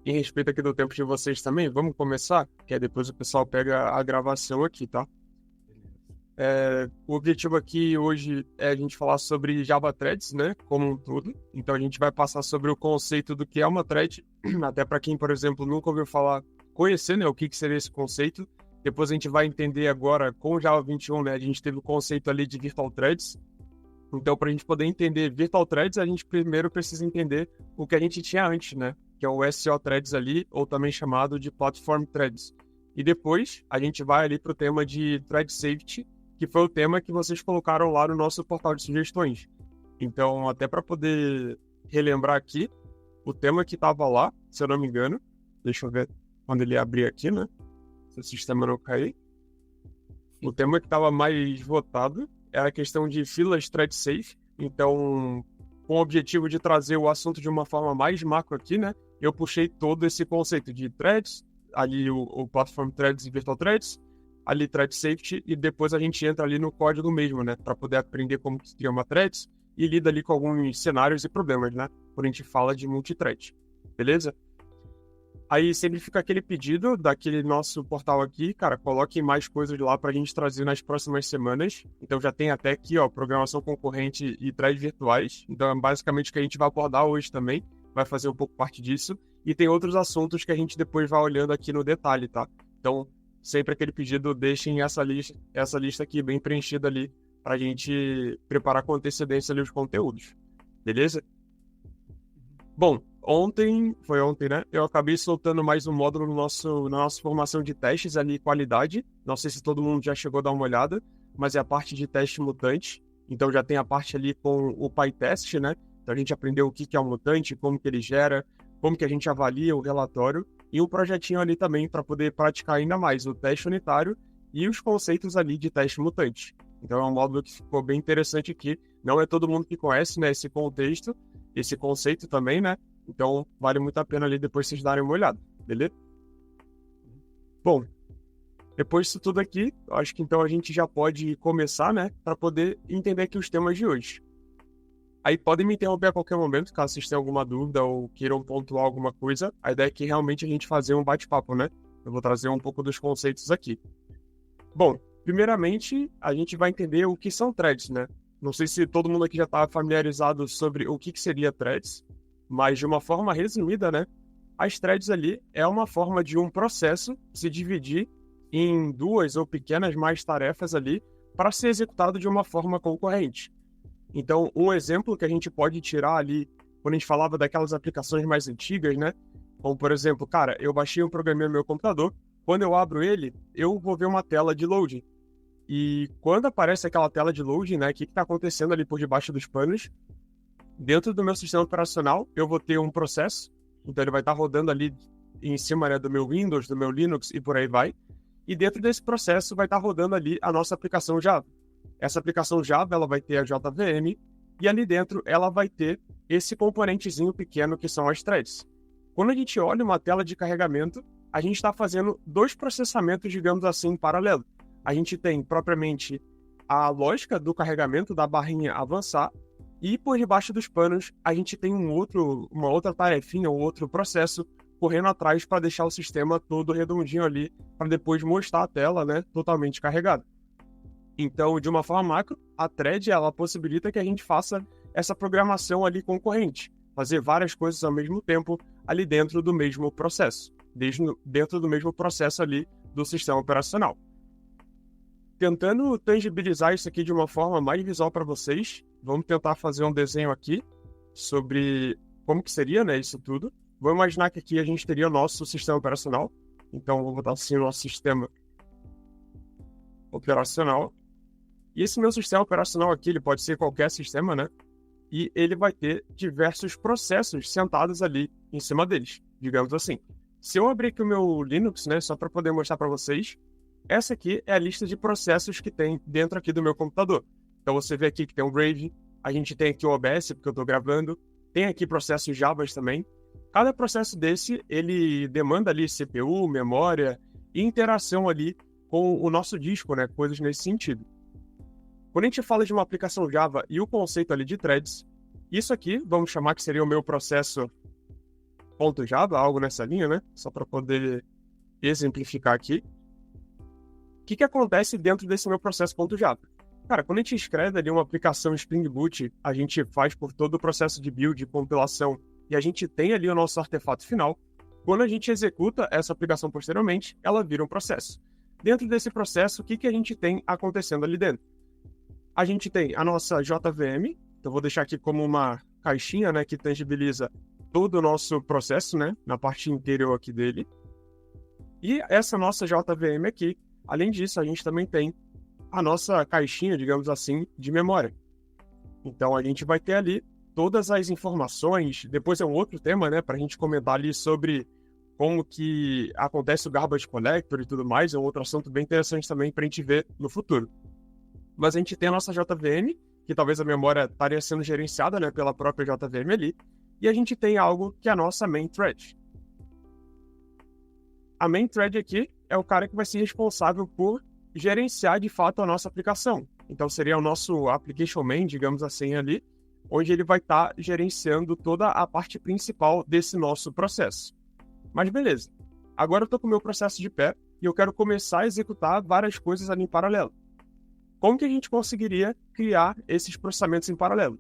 em respeito aqui do tempo de vocês também, vamos começar? Que aí depois o pessoal pega a gravação aqui, tá? O objetivo aqui hoje é a gente falar sobre Java Threads, né, como um todo. Então a gente vai passar sobre o conceito do que é uma thread, até para quem, por exemplo, nunca ouviu falar, conhecer, né, o que seria esse conceito. Depois a gente vai entender agora, com o Java 21, né, a gente teve o conceito ali de Virtual Threads. Então, para a gente poder entender Virtual Threads, a gente primeiro precisa entender o que a gente tinha antes, né, que é o SO Threads ali, ou também chamado de Platform Threads. E depois a gente vai ali para o tema de Thread Safety, que foi o tema que vocês colocaram lá no nosso portal de sugestões. Então, até para poder relembrar aqui, o tema que estava lá, se eu não me engano, deixa eu ver quando ele abrir aqui, né? Se o sistema não cair. O tema que estava mais votado era a questão de filas thread safe. Então, com o objetivo de trazer o assunto de uma forma mais macro aqui, né? Eu puxei todo esse conceito de threads, ali o Platform Threads e Virtual Threads, ali thread safety, e depois a gente entra ali no código mesmo, né, para poder aprender como que se cria uma threads e lida ali com alguns cenários e problemas, né, quando a gente fala de multithread, beleza? Aí sempre fica aquele pedido daquele nosso portal aqui, cara, coloquem mais coisas lá pra gente trazer nas próximas semanas. Então já tem até aqui, ó, programação concorrente e threads virtuais. Então é basicamente o que a gente vai abordar hoje também, vai fazer um pouco parte disso. E tem outros assuntos que a gente depois vai olhando aqui no detalhe, tá? Então, sempre aquele pedido, deixem essa lista aqui bem preenchida ali pra gente preparar com antecedência ali os conteúdos. Beleza? Bom, foi ontem, né? Eu acabei soltando mais um módulo na nossa formação de testes ali, qualidade. Não sei se todo mundo já chegou a dar uma olhada, mas é a parte de teste mutante. Então já tem a parte ali com o PyTest, né? Então a gente aprendeu o que é um mutante, como que ele gera, como que a gente avalia o relatório e um projetinho ali também para poder praticar ainda mais o teste unitário e os conceitos ali de teste mutante. Então é um módulo que ficou bem interessante aqui. Não é todo mundo que conhece, né, esse contexto, esse conceito também, né? Então vale muito a pena ali depois vocês darem uma olhada, beleza? Bom, depois disso tudo aqui, acho que então a gente já pode começar, né, para poder entender aqui os temas de hoje. Aí podem me interromper a qualquer momento, caso vocês tenham alguma dúvida ou queiram pontuar alguma coisa. A ideia é que realmente a gente fazer um bate-papo, né? Eu vou trazer um pouco dos conceitos aqui. Bom, primeiramente, a gente vai entender o que são threads, né? Não sei se todo mundo aqui já está familiarizado sobre o que seria threads, mas de uma forma resumida, né? As threads ali é uma forma de um processo se dividir em duas ou pequenas mais tarefas ali para ser executado de uma forma concorrente. Então, um exemplo que a gente pode tirar ali, quando a gente falava daquelas aplicações mais antigas, né? Como, por exemplo, cara, eu baixei um programinha no meu computador, quando eu abro ele, eu vou ver uma tela de loading. E quando aparece aquela tela de loading, né, o que está acontecendo ali por debaixo dos panos? Dentro do meu sistema operacional, eu vou ter um processo, então ele vai estar rodando ali em cima, né, do meu Windows, do meu Linux e por aí vai. E dentro desse processo vai estar rodando ali a nossa aplicação Java. Essa aplicação Java, ela vai ter a JVM e ali dentro ela vai ter esse componentezinho pequeno que são as threads. Quando a gente olha uma tela de carregamento, a gente está fazendo dois processamentos, digamos assim, em paralelo. A gente tem propriamente a lógica do carregamento da barrinha avançar e por debaixo dos panos a gente tem uma outra tarefinha, um outro processo correndo atrás para deixar o sistema todo redondinho ali para depois mostrar a tela, né, totalmente carregada. Então, de uma forma macro, a thread ela possibilita que a gente faça essa programação ali concorrente, fazer várias coisas ao mesmo tempo ali dentro do mesmo processo, dentro do mesmo processo ali do sistema operacional. Tentando tangibilizar isso aqui de uma forma mais visual para vocês, vamos tentar fazer um desenho aqui sobre como que seria, né, isso tudo. Vou imaginar que aqui a gente teria o nosso sistema operacional. Então, vou botar assim o nosso sistema operacional. E esse meu sistema operacional aqui, ele pode ser qualquer sistema, né? E ele vai ter diversos processos sentados ali em cima deles, digamos assim. Se eu abrir aqui o meu Linux, né, só para poder mostrar para vocês, essa aqui é a lista de processos que tem dentro aqui do meu computador. Então você vê aqui que tem o Brave, a gente tem aqui o OBS, porque eu estou gravando, tem aqui processos Java também. Cada processo desse, ele demanda ali CPU, memória e interação ali com o nosso disco, né, coisas nesse sentido. Quando a gente fala de uma aplicação Java e o conceito ali de threads, isso aqui, vamos chamar que seria o meu processo ponto .java, algo nessa linha, né? Só para poder exemplificar aqui. O que acontece dentro desse meu processo ponto .java? Cara, quando a gente escreve ali uma aplicação Spring Boot, a gente faz por todo o processo de build, compilação, e a gente tem ali o nosso artefato final. Quando a gente executa essa aplicação posteriormente, ela vira um processo. Dentro desse processo, o que a gente tem acontecendo ali dentro? A gente tem a nossa JVM, então vou deixar aqui como uma caixinha, né, que tangibiliza todo o nosso processo, né, na parte interior aqui dele. E essa nossa JVM aqui, além disso, a gente também tem a nossa caixinha, digamos assim, de memória. Então a gente vai ter ali todas as informações, depois é um outro tema, né, para a gente comentar ali sobre como que acontece o garbage collector e tudo mais, é um outro assunto bem interessante também para a gente ver no futuro. Mas a gente tem a nossa JVM, que talvez a memória estaria sendo gerenciada, né, pela própria JVM ali, e a gente tem algo que é a nossa main thread. A main thread aqui é o cara que vai ser responsável por gerenciar de fato a nossa aplicação. Então seria o nosso application main, digamos assim, ali, onde ele vai estar gerenciando toda a parte principal desse nosso processo. Mas beleza, agora eu estou com o meu processo de pé e eu quero começar a executar várias coisas ali em paralelo. Como que a gente conseguiria criar esses processamentos em paralelo?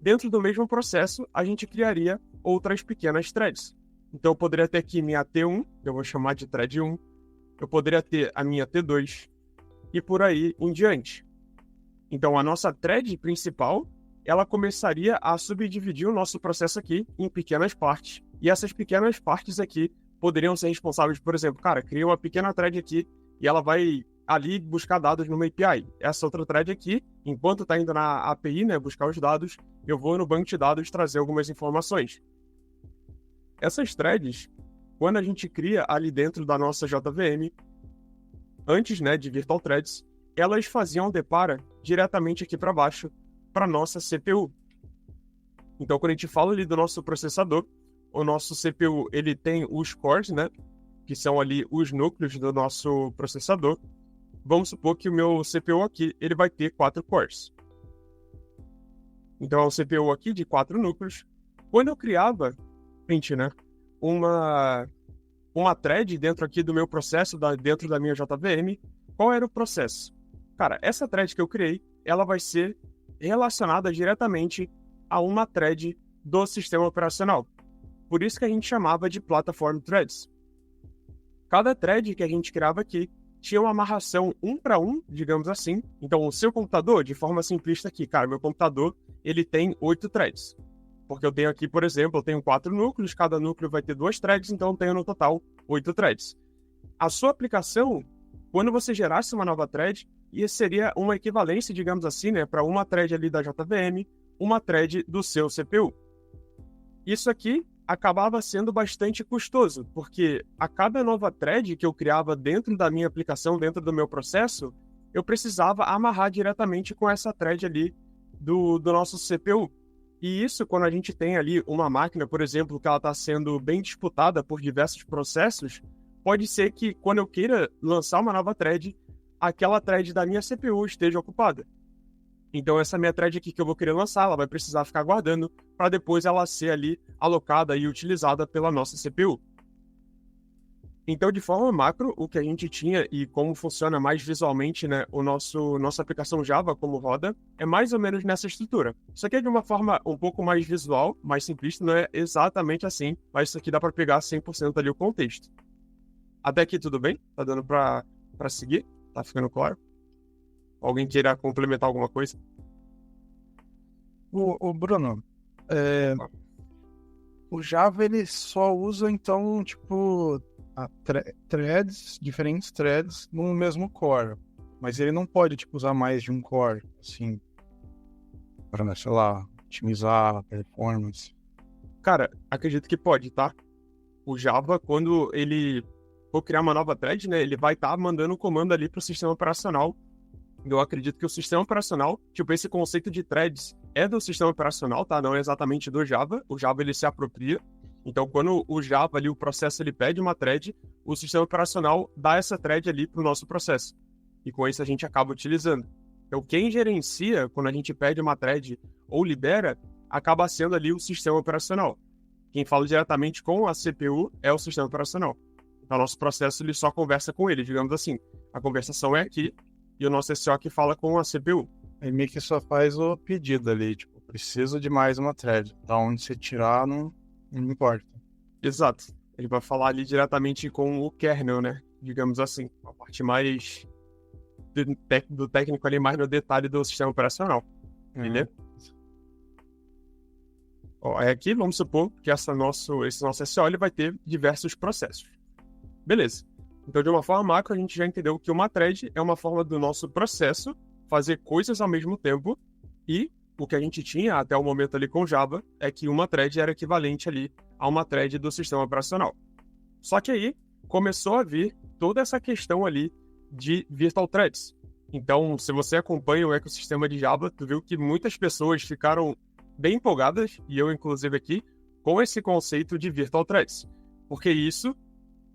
Dentro do mesmo processo, a gente criaria outras pequenas threads. Então eu poderia ter aqui minha T1, que eu vou chamar de thread 1, eu poderia ter a minha T2, e por aí em diante. Então a nossa thread principal, ela começaria a subdividir o nosso processo aqui em pequenas partes. E essas pequenas partes aqui poderiam ser responsáveis, por exemplo, cara, cria uma pequena thread aqui e ela vai ali buscar dados numa API. Essa outra thread aqui, enquanto está indo na API, né, buscar os dados, eu vou no banco de dados trazer algumas informações. Essas threads, quando a gente cria ali dentro da nossa JVM, antes, né, de Virtual Threads, elas faziam um depara diretamente aqui para baixo para nossa CPU. Então, quando a gente fala ali do nosso processador, o nosso CPU ele tem os cores, né, que são ali os núcleos do nosso processador. Vamos supor que o meu CPU aqui ele vai ter 4 cores. Então, é um CPU aqui de 4 núcleos. Quando eu criava, né, uma thread dentro aqui do meu processo, dentro da minha JVM, qual era o processo? Cara, essa thread que eu criei, ela vai ser relacionada diretamente a uma thread do sistema operacional. Por isso que a gente chamava de Platform Threads. Cada thread que a gente criava aqui tinha uma amarração 1 para 1, digamos assim. Então, o seu computador, de forma simplista aqui, cara, meu computador, ele tem 8 threads. Porque eu tenho aqui, por exemplo, eu tenho 4 núcleos, cada núcleo vai ter 2 threads, então eu tenho no total 8 threads. A sua aplicação, quando você gerasse uma nova thread, isso seria uma equivalência, digamos assim, né, para uma thread ali da JVM, uma thread do seu CPU. Isso aqui acabava sendo bastante custoso, porque a cada nova thread que eu criava dentro da minha aplicação, dentro do meu processo, eu precisava amarrar diretamente com essa thread ali do nosso CPU. E isso, quando a gente tem ali uma máquina, por exemplo, que ela está sendo bem disputada por diversos processos, pode ser que quando eu queira lançar uma nova thread, aquela thread da minha CPU esteja ocupada. Então essa minha thread aqui que eu vou querer lançar, ela vai precisar ficar guardando para depois ela ser ali alocada e utilizada pela nossa CPU. Então, de forma macro, o que a gente tinha e como funciona mais visualmente, né, nossa aplicação Java como roda, é mais ou menos nessa estrutura. Isso aqui é de uma forma um pouco mais visual, mais simplista, não é exatamente assim, mas isso aqui dá para pegar 100% ali o contexto. Até aqui tudo bem? Tá dando para seguir? Tá ficando claro? Alguém queira complementar alguma coisa? O Bruno, o Java ele só usa então tipo diferentes threads no mesmo core, mas ele não pode tipo usar mais de um core, assim, para, sei lá, otimizar a performance. Cara, acredito que pode, tá? O Java, quando ele for criar uma nova thread, né, ele vai estar mandando um comando ali para o sistema operacional. Eu acredito que o sistema operacional, tipo, esse conceito de threads é do sistema operacional, tá? Não é exatamente do Java. O Java, ele se apropria. Então, quando o Java ali, o processo, ele pede uma thread, o sistema operacional dá essa thread ali para o nosso processo. E com isso a gente acaba utilizando. Então, quem gerencia, quando a gente pede uma thread ou libera, acaba sendo ali o sistema operacional. Quem fala diretamente com a CPU é o sistema operacional. Então, o nosso processo ele só conversa com ele, digamos assim. A conversação é aqui e o nosso SO que fala com a CPU. Aí meio que só faz o pedido ali, tipo, preciso de mais uma thread. Da onde você tirar, não importa. Exato. Ele vai falar ali diretamente com o kernel, né? Digamos assim. A parte mais do técnico ali, mais no detalhe do sistema operacional. Entendeu? Ó, aqui, vamos supor que esse nosso SO ele vai ter diversos processos. Beleza. Então, de uma forma macro, a gente já entendeu que uma thread é uma forma do nosso processo fazer coisas ao mesmo tempo, e o que a gente tinha até o momento ali com Java é que uma thread era equivalente ali a uma thread do sistema operacional. Só que aí começou a vir toda essa questão ali de virtual threads. Então, se você acompanha o ecossistema de Java, tu viu que muitas pessoas ficaram bem empolgadas, e eu inclusive aqui, com esse conceito de virtual threads. Porque isso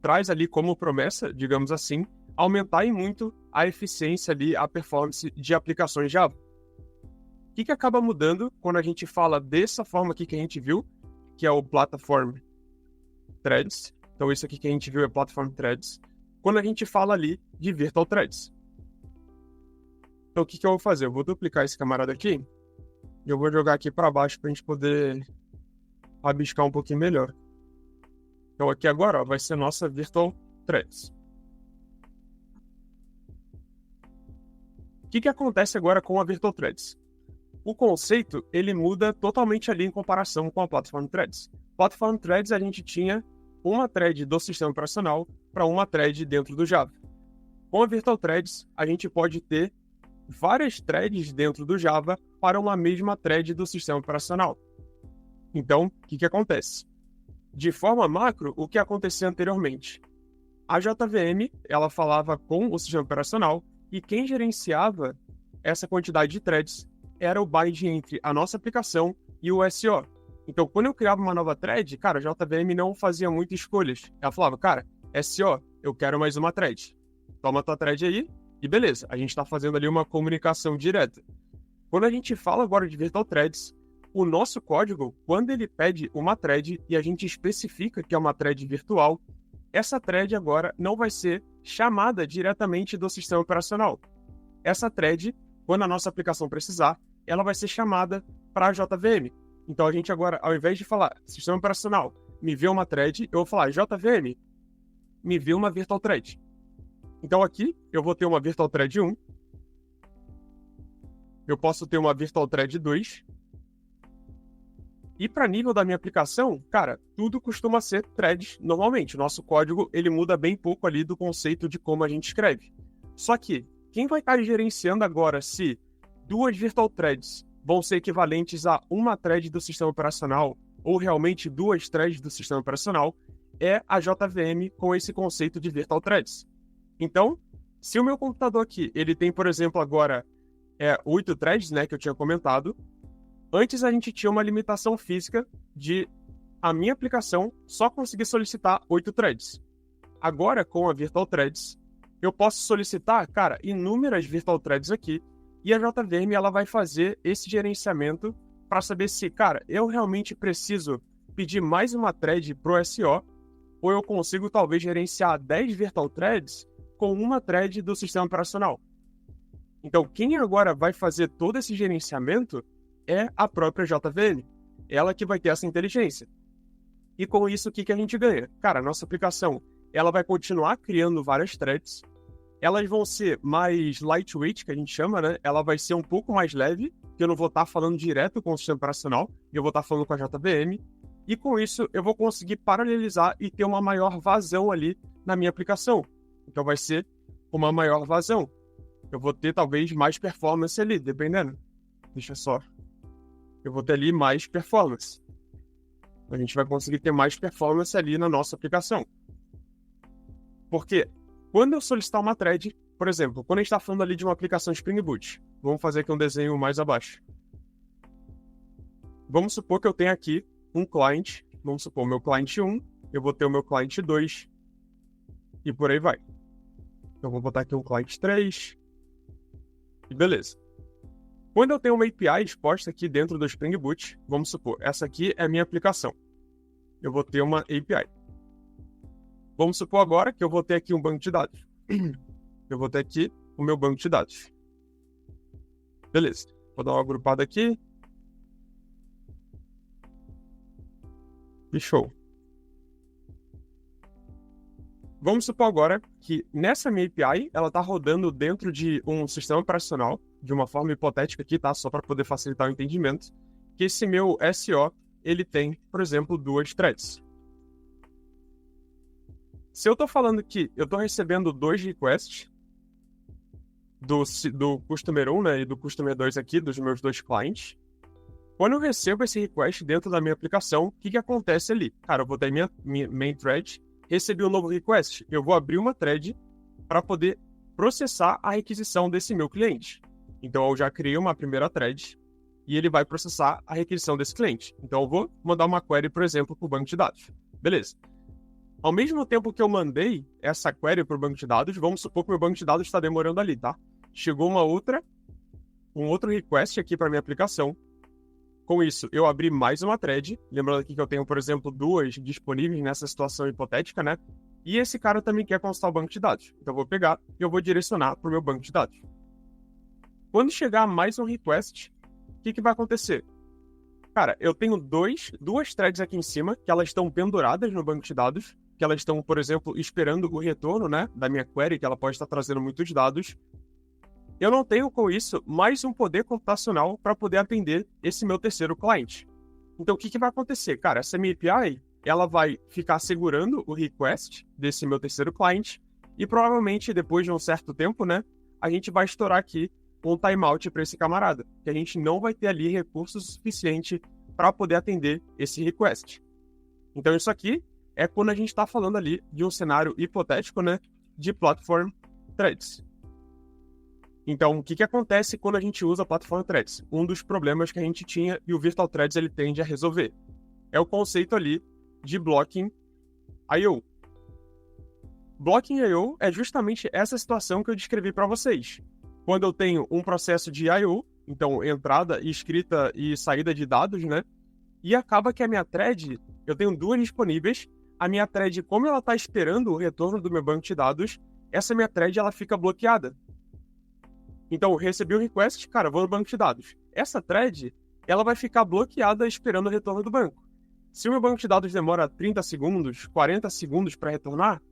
traz ali como promessa, digamos assim, aumentar em muito a eficiência ali, a performance de aplicações Java. O que acaba mudando quando a gente fala dessa forma aqui que a gente viu, que é o Platform Threads. Então isso aqui que a gente viu é Platform Threads. Quando a gente fala ali de Virtual Threads. Então o que eu vou fazer? Eu vou duplicar esse camarada aqui e eu vou jogar aqui para baixo para a gente poder rabiscar um pouquinho melhor. Então aqui agora ó, vai ser nossa Virtual Threads. O que acontece agora com a Virtual Threads? O conceito ele muda totalmente ali em comparação com a Platform Threads. Platform Threads a gente tinha uma thread do sistema operacional para uma thread dentro do Java. Com a Virtual Threads a gente pode ter várias threads dentro do Java para uma mesma thread do sistema operacional. Então, o que acontece? De forma macro, o que acontecia anteriormente? A JVM, ela falava com o sistema operacional e quem gerenciava essa quantidade de threads era o bind entre a nossa aplicação e o SO. Então, quando eu criava uma nova thread, cara, a JVM não fazia muitas escolhas. Ela falava, cara, SO, eu quero mais uma thread. Toma tua thread aí e beleza. A gente está fazendo ali uma comunicação direta. Quando a gente fala agora de Virtual Threads, o nosso código, quando ele pede uma thread e a gente especifica que é uma thread virtual, essa thread agora não vai ser chamada diretamente do sistema operacional. Essa thread, quando a nossa aplicação precisar, ela vai ser chamada para a JVM. Então a gente agora, ao invés de falar sistema operacional, me vê uma thread, eu vou falar JVM, me vê uma virtual thread. Então aqui eu vou ter uma virtual thread 1, eu posso ter uma virtual thread 2, e para nível da minha aplicação, cara, tudo costuma ser threads normalmente. O nosso código ele muda bem pouco ali do conceito de como a gente escreve. Só que quem vai estar gerenciando agora se duas virtual threads vão ser equivalentes a uma thread do sistema operacional ou realmente duas threads do sistema operacional é a JVM com esse conceito de virtual threads. Então, se o meu computador aqui, ele tem, por exemplo, agora 8 threads, né, que eu tinha comentado, antes a gente tinha uma limitação física de a minha aplicação só conseguir solicitar 8 threads. Agora, com a Virtual Threads, eu posso solicitar, cara, inúmeras Virtual Threads aqui, e a JVM ela vai fazer esse gerenciamento para saber se, cara, eu realmente preciso pedir mais uma thread pro SO, ou eu consigo talvez gerenciar 10 Virtual Threads com uma thread do sistema operacional. Então, quem agora vai fazer todo esse gerenciamento é a própria JVM. Ela que vai ter essa inteligência. E com isso, o que a gente ganha? Cara, a nossa aplicação ela vai continuar criando várias threads. Elas vão ser mais lightweight, que a gente chama, né? Ela vai ser um pouco mais leve, que eu não vou estar falando direto com o sistema operacional, eu vou estar falando com a JVM. E com isso, eu vou conseguir paralelizar e ter uma maior vazão ali na minha aplicação. Então vai ser uma maior vazão. Eu vou ter talvez mais performance ali, dependendo. Deixa só. Eu vou ter ali mais performance. A gente vai conseguir ter mais performance ali na nossa aplicação. Porque quando eu solicitar uma thread, por exemplo, quando a gente está falando ali de uma aplicação Spring Boot, vamos fazer aqui um desenho mais abaixo. Vamos supor que eu tenho aqui um client, vamos supor o meu cliente 1, eu vou ter o meu cliente 2, e por aí vai. Então vou botar aqui um cliente 3, e beleza. Quando eu tenho uma API exposta aqui dentro do Spring Boot, vamos supor, essa aqui é a minha aplicação. eu vou ter uma API. Vamos supor agora que eu vou ter aqui um banco de dados. Eu vou ter aqui o meu banco de dados. Beleza. Vou dar uma agrupada aqui. E show. Vamos supor agora que nessa minha API, ela está rodando dentro de um sistema operacional, de uma forma hipotética aqui, tá? Só para poder facilitar o entendimento, que esse meu SO, ele tem, por exemplo, 2 threads. Se eu estou falando que eu estou recebendo 2 requests do Customer 1, né, e do Customer 2 aqui, dos meus 2 clients, quando eu recebo esse request dentro da minha aplicação, o que acontece ali? Cara, eu vou ter minha main thread, recebi um novo request, eu vou abrir uma thread para poder processar a requisição desse meu cliente. Então, eu já criei uma primeira thread e ele vai processar a requisição desse cliente. Então, eu vou mandar uma query, por exemplo, para o banco de dados. Beleza. Ao mesmo tempo que eu mandei essa query para o banco de dados, vamos supor que o meu banco de dados está demorando ali, tá? Chegou um outro request aqui para minha aplicação. Com isso, eu abri mais uma thread. Lembrando aqui que eu tenho, por exemplo, 2 disponíveis nessa situação hipotética, né? E esse cara também quer consultar o banco de dados. Então, eu vou pegar e eu vou direcionar para o meu banco de dados. Quando chegar mais um request, o que vai acontecer? Cara, eu tenho duas threads aqui em cima, que elas estão penduradas no banco de dados, que elas estão, por exemplo, esperando o retorno, né, da minha query, que ela pode estar trazendo muitos dados. Eu não tenho, com isso, mais um poder computacional para poder atender esse meu terceiro cliente. Então, o que vai acontecer? Cara, essa minha API, ela vai ficar segurando o request desse meu terceiro cliente e provavelmente, depois de um certo tempo, né, a gente vai estourar aqui um timeout para esse camarada, que a gente não vai ter ali recursos suficiente para poder atender esse request. Então, isso aqui é quando a gente está falando ali de um cenário hipotético, né, de Platform Threads. Então, o que acontece quando a gente usa Platform Threads? Um dos problemas que a gente tinha e o Virtual Threads ele tende a resolver é o conceito ali de Blocking I/O. Blocking I/O é justamente essa situação que eu descrevi para vocês. Quando eu tenho um processo de I/O, então entrada, escrita e saída de dados, né? E acaba que a minha thread, eu tenho 2 disponíveis. A minha thread, como ela está esperando o retorno do meu banco de dados, essa minha thread ela fica bloqueada. Então, eu recebi o request, cara, vou no banco de dados. Essa thread, ela vai ficar bloqueada esperando o retorno do banco. Se o meu banco de dados demora 30 segundos, 40 segundos para retornar,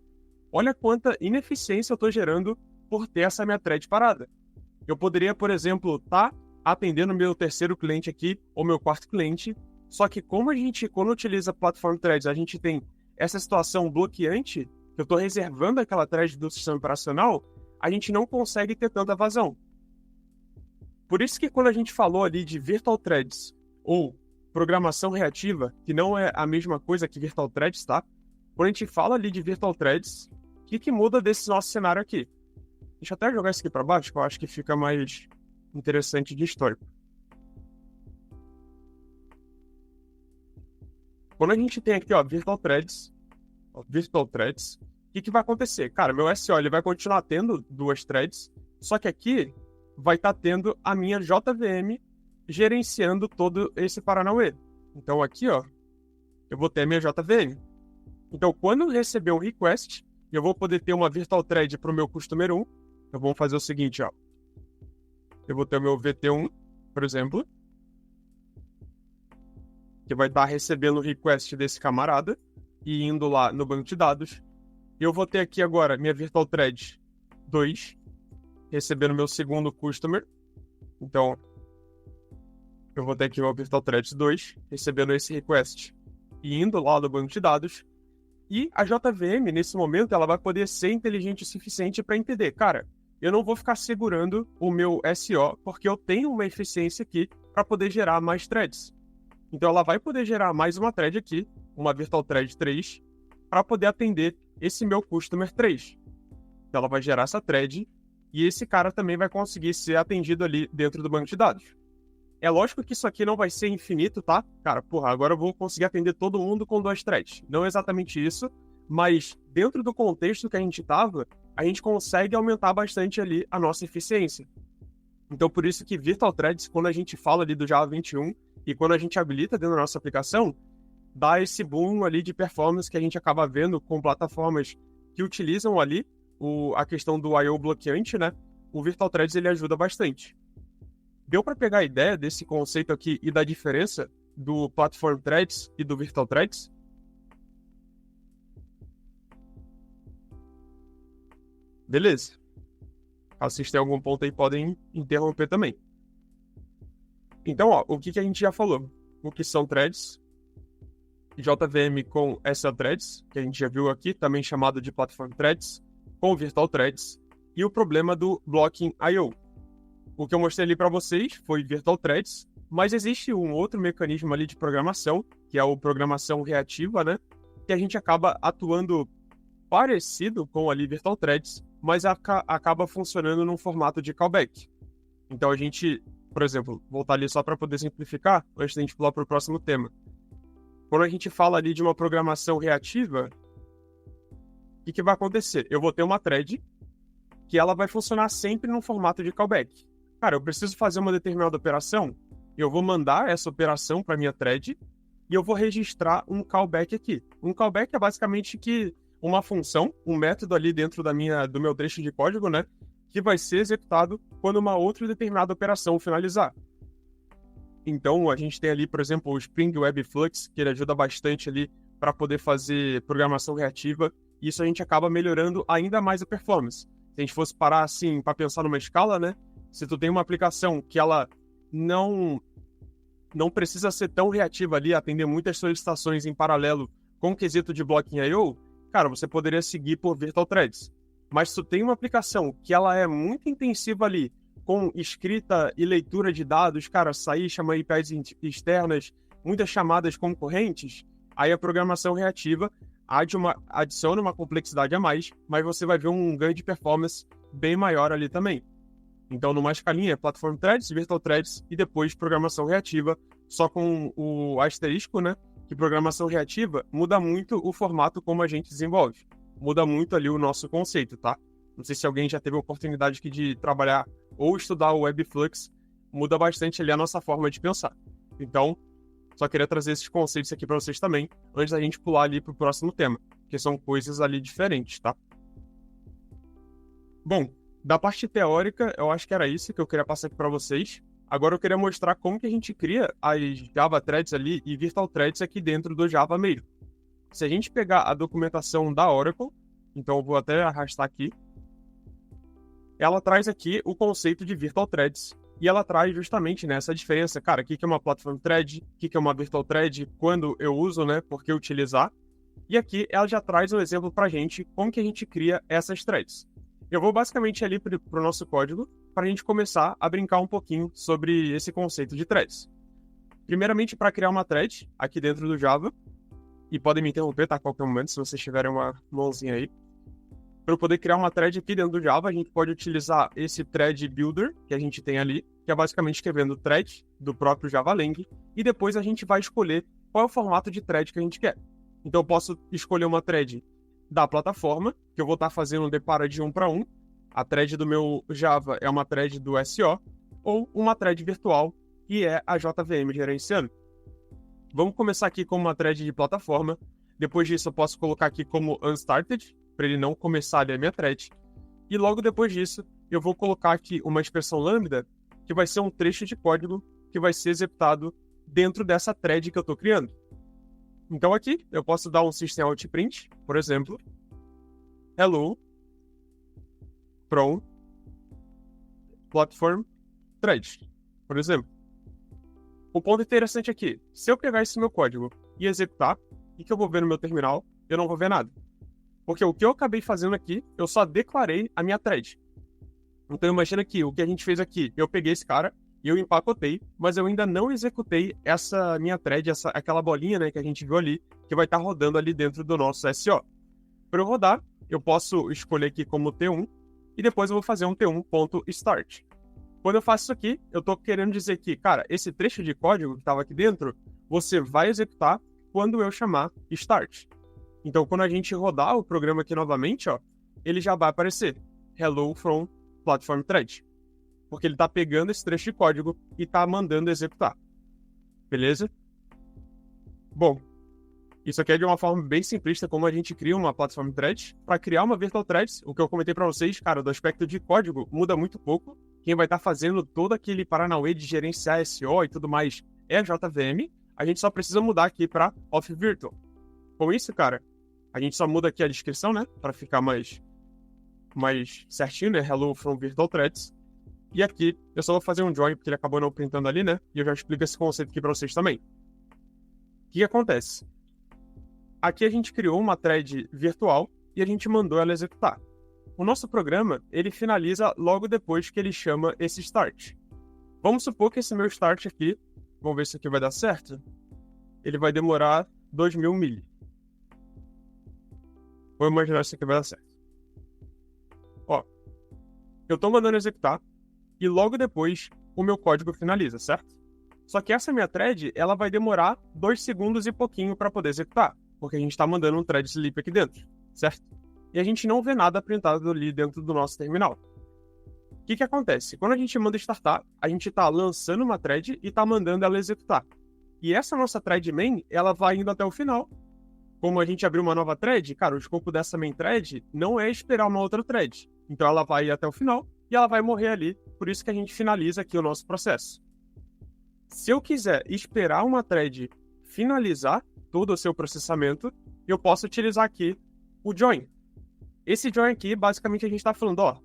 olha quanta ineficiência eu estou gerando por ter essa minha thread parada. Eu poderia, por exemplo, estar atendendo meu terceiro cliente aqui, ou meu quarto cliente, só que como a gente, quando utiliza Platform Threads, a gente tem essa situação bloqueante, que eu estou reservando aquela thread do sistema operacional, a gente não consegue ter tanta vazão. Por isso que quando a gente falou ali de Virtual Threads, ou programação reativa, que não é a mesma coisa que Virtual Threads, tá? Quando a gente fala ali de Virtual Threads, o que muda desse nosso cenário aqui? Deixa eu até jogar isso aqui para baixo, que eu acho que fica mais interessante de histórico. Quando a gente tem aqui, ó, Virtual Threads, o que vai acontecer? Cara, meu SO ele vai continuar tendo 2 threads, só que aqui vai estar tendo a minha JVM gerenciando todo esse Paranauê. Então aqui, ó, eu vou ter a minha JVM. Então, quando eu receber um request, eu vou poder ter uma Virtual Thread para o meu Customer 1. Então, vamos fazer o seguinte, ó. Eu vou ter o meu VT1, por exemplo, que vai estar recebendo o request desse camarada e indo lá no banco de dados. Eu vou ter aqui agora minha Virtual Thread 2, recebendo meu segundo Customer. Então, eu vou ter aqui o Virtual Threads 2, recebendo esse request e indo lá no banco de dados. E a JVM, nesse momento, ela vai poder ser inteligente o suficiente para entender, cara, eu não vou ficar segurando o meu SO, porque eu tenho uma eficiência aqui para poder gerar mais threads. Então, ela vai poder gerar mais uma thread aqui, uma Virtual Thread 3, para poder atender esse meu Customer 3. Então, ela vai gerar essa thread e esse cara também vai conseguir ser atendido ali dentro do banco de dados. É lógico que isso aqui não vai ser infinito, tá? Cara, agora eu vou conseguir atender todo mundo com 2 threads. Não é exatamente isso, mas dentro do contexto que a gente estava, a gente consegue aumentar bastante ali a nossa eficiência. Então, por isso que Virtual Threads, quando a gente fala ali do Java 21 e quando a gente habilita dentro da nossa aplicação, dá esse boom ali de performance que a gente acaba vendo com plataformas que utilizam ali a questão do I/O bloqueante, né? O Virtual Threads ele ajuda bastante. Deu para pegar a ideia desse conceito aqui e da diferença do Platform Threads e do Virtual Threads? Beleza. Caso vocês tenham algum ponto aí, podem interromper também. Então, ó, o que a gente já falou? O que são threads? JVM com SL Threads, que a gente já viu aqui, também chamado de Platform Threads, com Virtual Threads, e o problema do Blocking I/O. O que eu mostrei ali para vocês foi Virtual Threads, mas existe um outro mecanismo ali de programação, que é a programação reativa, né? Que a gente acaba atuando parecido com ali Virtual Threads, mas acaba funcionando num formato de callback. Então a gente, por exemplo, voltar ali só para poder simplificar, antes da gente pular para o próximo tema. Quando a gente fala ali de uma programação reativa, o que vai acontecer? Eu vou ter uma thread que ela vai funcionar sempre num formato de callback. Cara, eu preciso fazer uma determinada operação, eu vou mandar essa operação para minha thread e eu vou registrar um callback aqui. Um callback é basicamente uma função, um método ali dentro do meu trecho de código, né, que vai ser executado quando uma outra determinada operação finalizar. Então, a gente tem ali, por exemplo, o Spring Web Flux, que ele ajuda bastante ali para poder fazer programação reativa, e isso a gente acaba melhorando ainda mais a performance. Se a gente fosse parar assim para pensar numa escala, né, se tu tem uma aplicação que ela não precisa ser tão reativa ali, atender muitas solicitações em paralelo com o quesito de Blocking I/O, cara, você poderia seguir por Virtual Threads. Mas se tu tem uma aplicação que ela é muito intensiva ali, com escrita e leitura de dados, cara, sair, chamar APIs externas, muitas chamadas concorrentes, aí a programação reativa adiciona uma complexidade a mais, mas você vai ver um ganho de performance bem maior ali também. Então, numa escalinha, Platform Threads, Virtual Threads e depois programação reativa, só com o asterisco, né? Que programação reativa muda muito o formato como a gente desenvolve. Muda muito ali o nosso conceito, tá? Não sei se alguém já teve a oportunidade aqui de trabalhar ou estudar o Webflux, muda bastante ali a nossa forma de pensar. Então, só queria trazer esses conceitos aqui para vocês também, antes da gente pular ali para o próximo tema, que são coisas ali diferentes, tá? Bom, da parte teórica, eu acho que era isso que eu queria passar aqui para vocês. Agora eu queria mostrar como que a gente cria as Java Threads ali e Virtual Threads aqui dentro do Java mesmo. Se a gente pegar a documentação da Oracle, então eu vou até arrastar aqui, ela traz aqui o conceito de Virtual Threads. E ela traz justamente nessa diferença, cara, o que é uma Platform Thread, o que é uma Virtual Thread, quando eu uso, né, por que utilizar. E aqui ela já traz um exemplo pra gente, como que a gente cria essas threads. Eu vou basicamente ali pro nosso código, para a gente começar a brincar um pouquinho sobre esse conceito de threads. Primeiramente, para criar uma thread aqui dentro do Java, e podem me interromper, tá, a qualquer momento, se vocês tiverem uma mãozinha aí. Para eu poder criar uma thread aqui dentro do Java, a gente pode utilizar esse thread builder que a gente tem ali, que é basicamente escrevendo thread do próprio JavaLang, e depois a gente vai escolher qual é o formato de thread que a gente quer. Então eu posso escolher uma thread da plataforma, que eu vou estar fazendo um depara de 1 para 1. A thread do meu Java é uma thread do SO, ou uma thread virtual, que é a JVM gerenciando. Vamos começar aqui com uma thread de plataforma. Depois disso eu posso colocar aqui como unstarted, para ele não começar ali a minha thread. E logo depois disso, eu vou colocar aqui uma expressão lambda, que vai ser um trecho de código que vai ser executado dentro dessa thread que eu estou criando. Então aqui, eu posso dar um system out print, por exemplo, hello from platform thread, por exemplo. O ponto interessante aqui, se eu pegar esse meu código e executar, o que eu vou ver no meu terminal? Eu não vou ver nada. Porque o que eu acabei fazendo aqui, eu só declarei a minha thread. Então imagina que o que a gente fez aqui, eu peguei esse cara e eu empacotei, mas eu ainda não executei essa minha thread, aquela bolinha, né, que a gente viu ali, que vai estar rodando ali dentro do nosso SO. Para eu rodar, eu posso escolher aqui como T1 e depois eu vou fazer um T1.start. Quando eu faço isso aqui, eu estou querendo dizer que, cara, esse trecho de código que estava aqui dentro, você vai executar quando eu chamar start. Então, quando a gente rodar o programa aqui novamente, ó, ele já vai aparecer hello from platform thread. Porque ele está pegando esse trecho de código e está mandando executar. Beleza? Bom, Isso aqui é de uma forma bem simplista, como a gente cria uma plataforma thread. Para criar uma virtual threads, o que eu comentei para vocês, cara, do aspecto de código, muda muito pouco. Quem vai estar fazendo todo aquele paranauê de gerenciar SEO e tudo mais é a JVM. A gente só precisa mudar aqui para Off Virtual. Com isso, cara, a gente só muda aqui a descrição, né? Para ficar mais certinho, né? Hello from Virtual Threads. E aqui, eu só vou fazer um join, porque ele acabou não printando ali, né? E eu já explico esse conceito aqui para vocês também. O que acontece? Aqui a gente criou uma thread virtual e a gente mandou ela executar. O nosso programa, ele finaliza logo depois que ele chama esse start. Vamos supor que esse meu start aqui, vamos ver se aqui vai dar certo, ele vai demorar 2000 milli. Vou imaginar se isso aqui vai dar certo. Ó, eu tô mandando executar e logo depois o meu código finaliza, certo? Só que essa minha thread, ela vai demorar 2 segundos e pouquinho para poder executar, porque a gente está mandando um thread sleep aqui dentro, certo? E a gente não vê nada printado ali dentro do nosso terminal. O que acontece? Quando a gente manda startar, a gente está lançando uma thread e está mandando ela executar. E essa nossa thread main, ela vai indo até o final. Como a gente abriu uma nova thread, cara, o escopo dessa main thread não é esperar uma outra thread. Então ela vai ir até o final e ela vai morrer ali. Por isso que a gente finaliza aqui o nosso processo. Se eu quiser esperar uma thread finalizar todo o seu processamento, eu posso utilizar aqui o join. Esse join aqui, basicamente, a gente está falando, ó,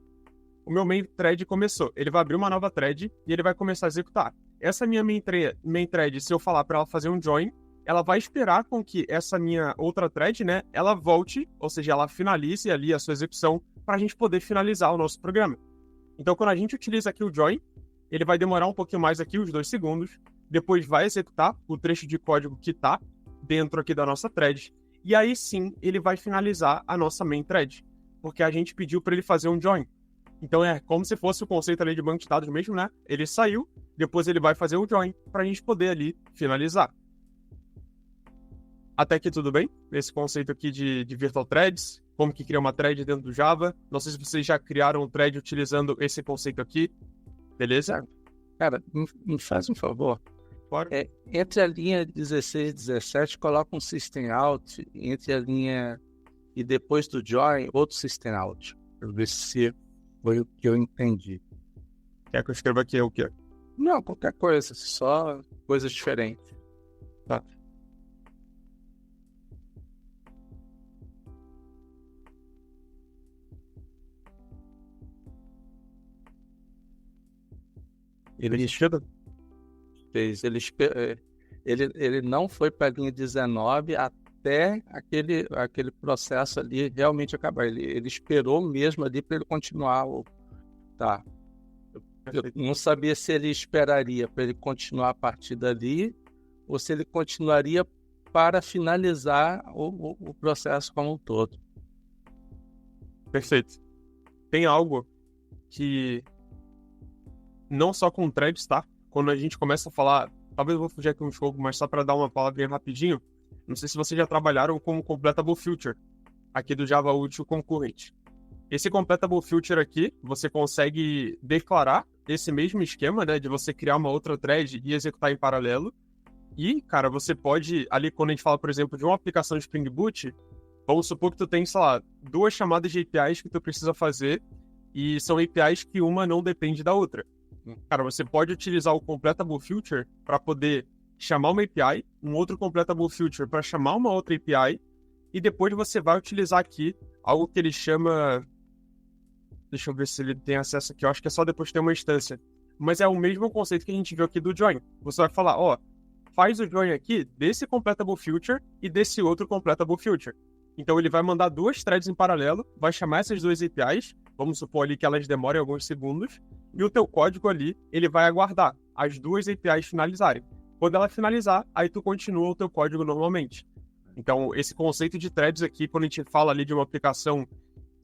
o meu main thread começou, ele vai abrir uma nova thread e ele vai começar a executar. Essa minha main thread, se eu falar para ela fazer um join, ela vai esperar com que essa minha outra thread, né, ela volte, ou seja, ela finalize ali a sua execução para a gente poder finalizar o nosso programa. Então, quando a gente utiliza aqui o join, ele vai demorar um pouquinho mais aqui, uns 2 segundos, depois vai executar o trecho de código que está dentro aqui da nossa thread, e aí sim ele vai finalizar a nossa main thread, porque a gente pediu para ele fazer um join. Então é como se fosse o conceito ali de banco de dados mesmo, né? Ele saiu, depois ele vai fazer um join para a gente poder ali finalizar. Até aqui tudo bem? Esse conceito aqui de Virtual Threads, como que cria uma thread dentro do Java. Não sei se vocês já criaram um thread utilizando esse conceito aqui. Beleza? Cara, me faz um favor. Claro. Entre a linha 16 e 17, coloca um system out, entre a linha e depois do join, outro system out. Para ver se foi o que eu entendi. Quer que eu escreva aqui o quê? Não, qualquer coisa, só coisas diferentes. Tá. Ele não foi para a linha 19 até aquele processo ali realmente acabar. Ele esperou mesmo ali para ele continuar. Tá. Eu não sabia se ele esperaria para ele continuar a partir dali ou se ele continuaria para finalizar o processo como um todo. Perfeito. Tem algo que não só com threads, tá? Quando a gente começa a falar, talvez eu vou fugir aqui um pouco, mas só para dar uma palavrinha rapidinho, não sei se vocês já trabalharam com o Completable Future, aqui do Java Util Concurrent. Esse Completable Future aqui, você consegue declarar esse mesmo esquema, né, de você criar uma outra thread e executar em paralelo. E, cara, você pode, ali quando a gente fala, por exemplo, de uma aplicação de Spring Boot, vamos supor que tu tem, sei lá, 2 chamadas de APIs que tu precisa fazer e são APIs que uma não depende da outra. Cara, você pode utilizar o Completable Future para poder chamar uma API, um outro Completable Future para chamar uma outra API, e depois você vai utilizar aqui algo que ele chama... Deixa eu ver se ele tem acesso aqui, eu acho que é só depois ter uma instância. Mas é o mesmo conceito que a gente viu aqui do join. Você vai falar, ó, faz o join aqui desse Completable Future e desse outro Completable Future. Então ele vai mandar 2 threads em paralelo, vai chamar essas 2 APIs, vamos supor ali que elas demorem alguns segundos, e o teu código ali, ele vai aguardar as 2 APIs finalizarem. Quando ela finalizar, aí tu continua o teu código normalmente. Então, esse conceito de threads aqui, quando a gente fala ali de uma aplicação